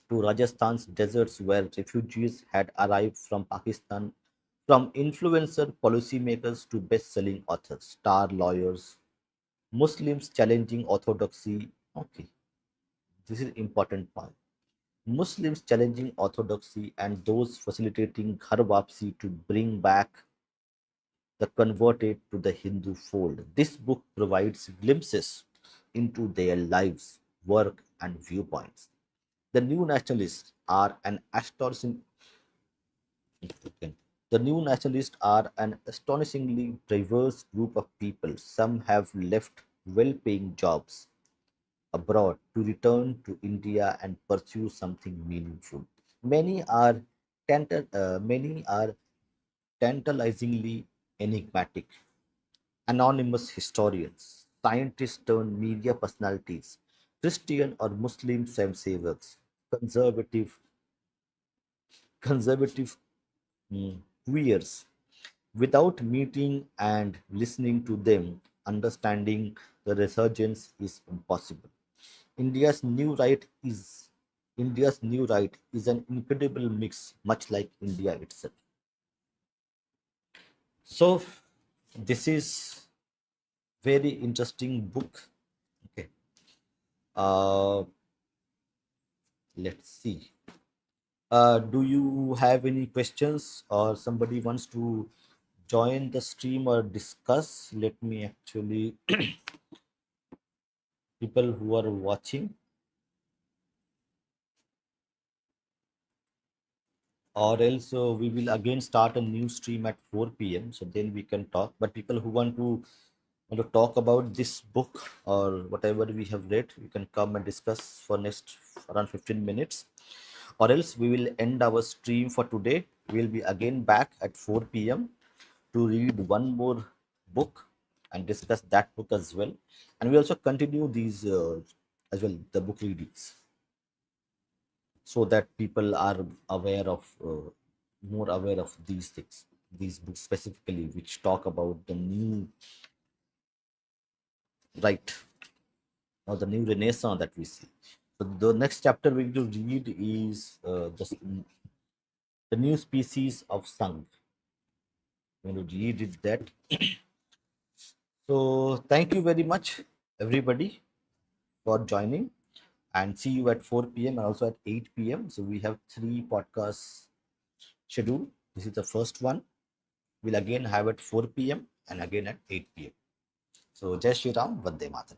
to Rajasthan's deserts where refugees had arrived from Pakistan, from influencer policymakers to best-selling authors, star lawyers, Muslims challenging orthodoxy. Okay, this is important point. Muslims challenging orthodoxy and those facilitating Ghar Wapsi to bring back the converted to the Hindu fold. This book provides glimpses into their lives, work, and viewpoints. The new nationalists are an astonishing the new nationalists are an astonishingly diverse group of people. Some have left well-paying jobs abroad to return to India and pursue something meaningful. Many are tantalizingly enigmatic, anonymous historians, scientists turned media personalities, Christian or Muslim savers, conservative conservative queers. Without meeting and listening to them, understanding the resurgence is impossible. India's new right is India's new right is an incredible mix, much like India itself. So, this is very interesting book. Okay, uh, let's see. Do you have any questions or somebody wants to join the stream or discuss? Let me actually people who are watching, or else we will again start a new stream at 4 p.m. So then we can talk. But people who want to talk about this book or whatever we have read, you can come and discuss for next around 15 minutes. Or else we will end our stream for today. We'll be again back at 4 p.m. to read one more book and discuss that book as well. And we also continue these as well, the book readings, so that people are aware of more aware of these things, these books specifically which talk about the new right or the new renaissance that we see. So the next chapter we will read is the new species of Sang. We're going to read it that. So thank you very much everybody for joining, and see you at 4 p.m. and also at 8 p.m. So we have 3 podcasts scheduled. This is the first one. We'll again have at 4 p.m. and again at 8 p.m. So Jai Shri Ram, Vande Mataram.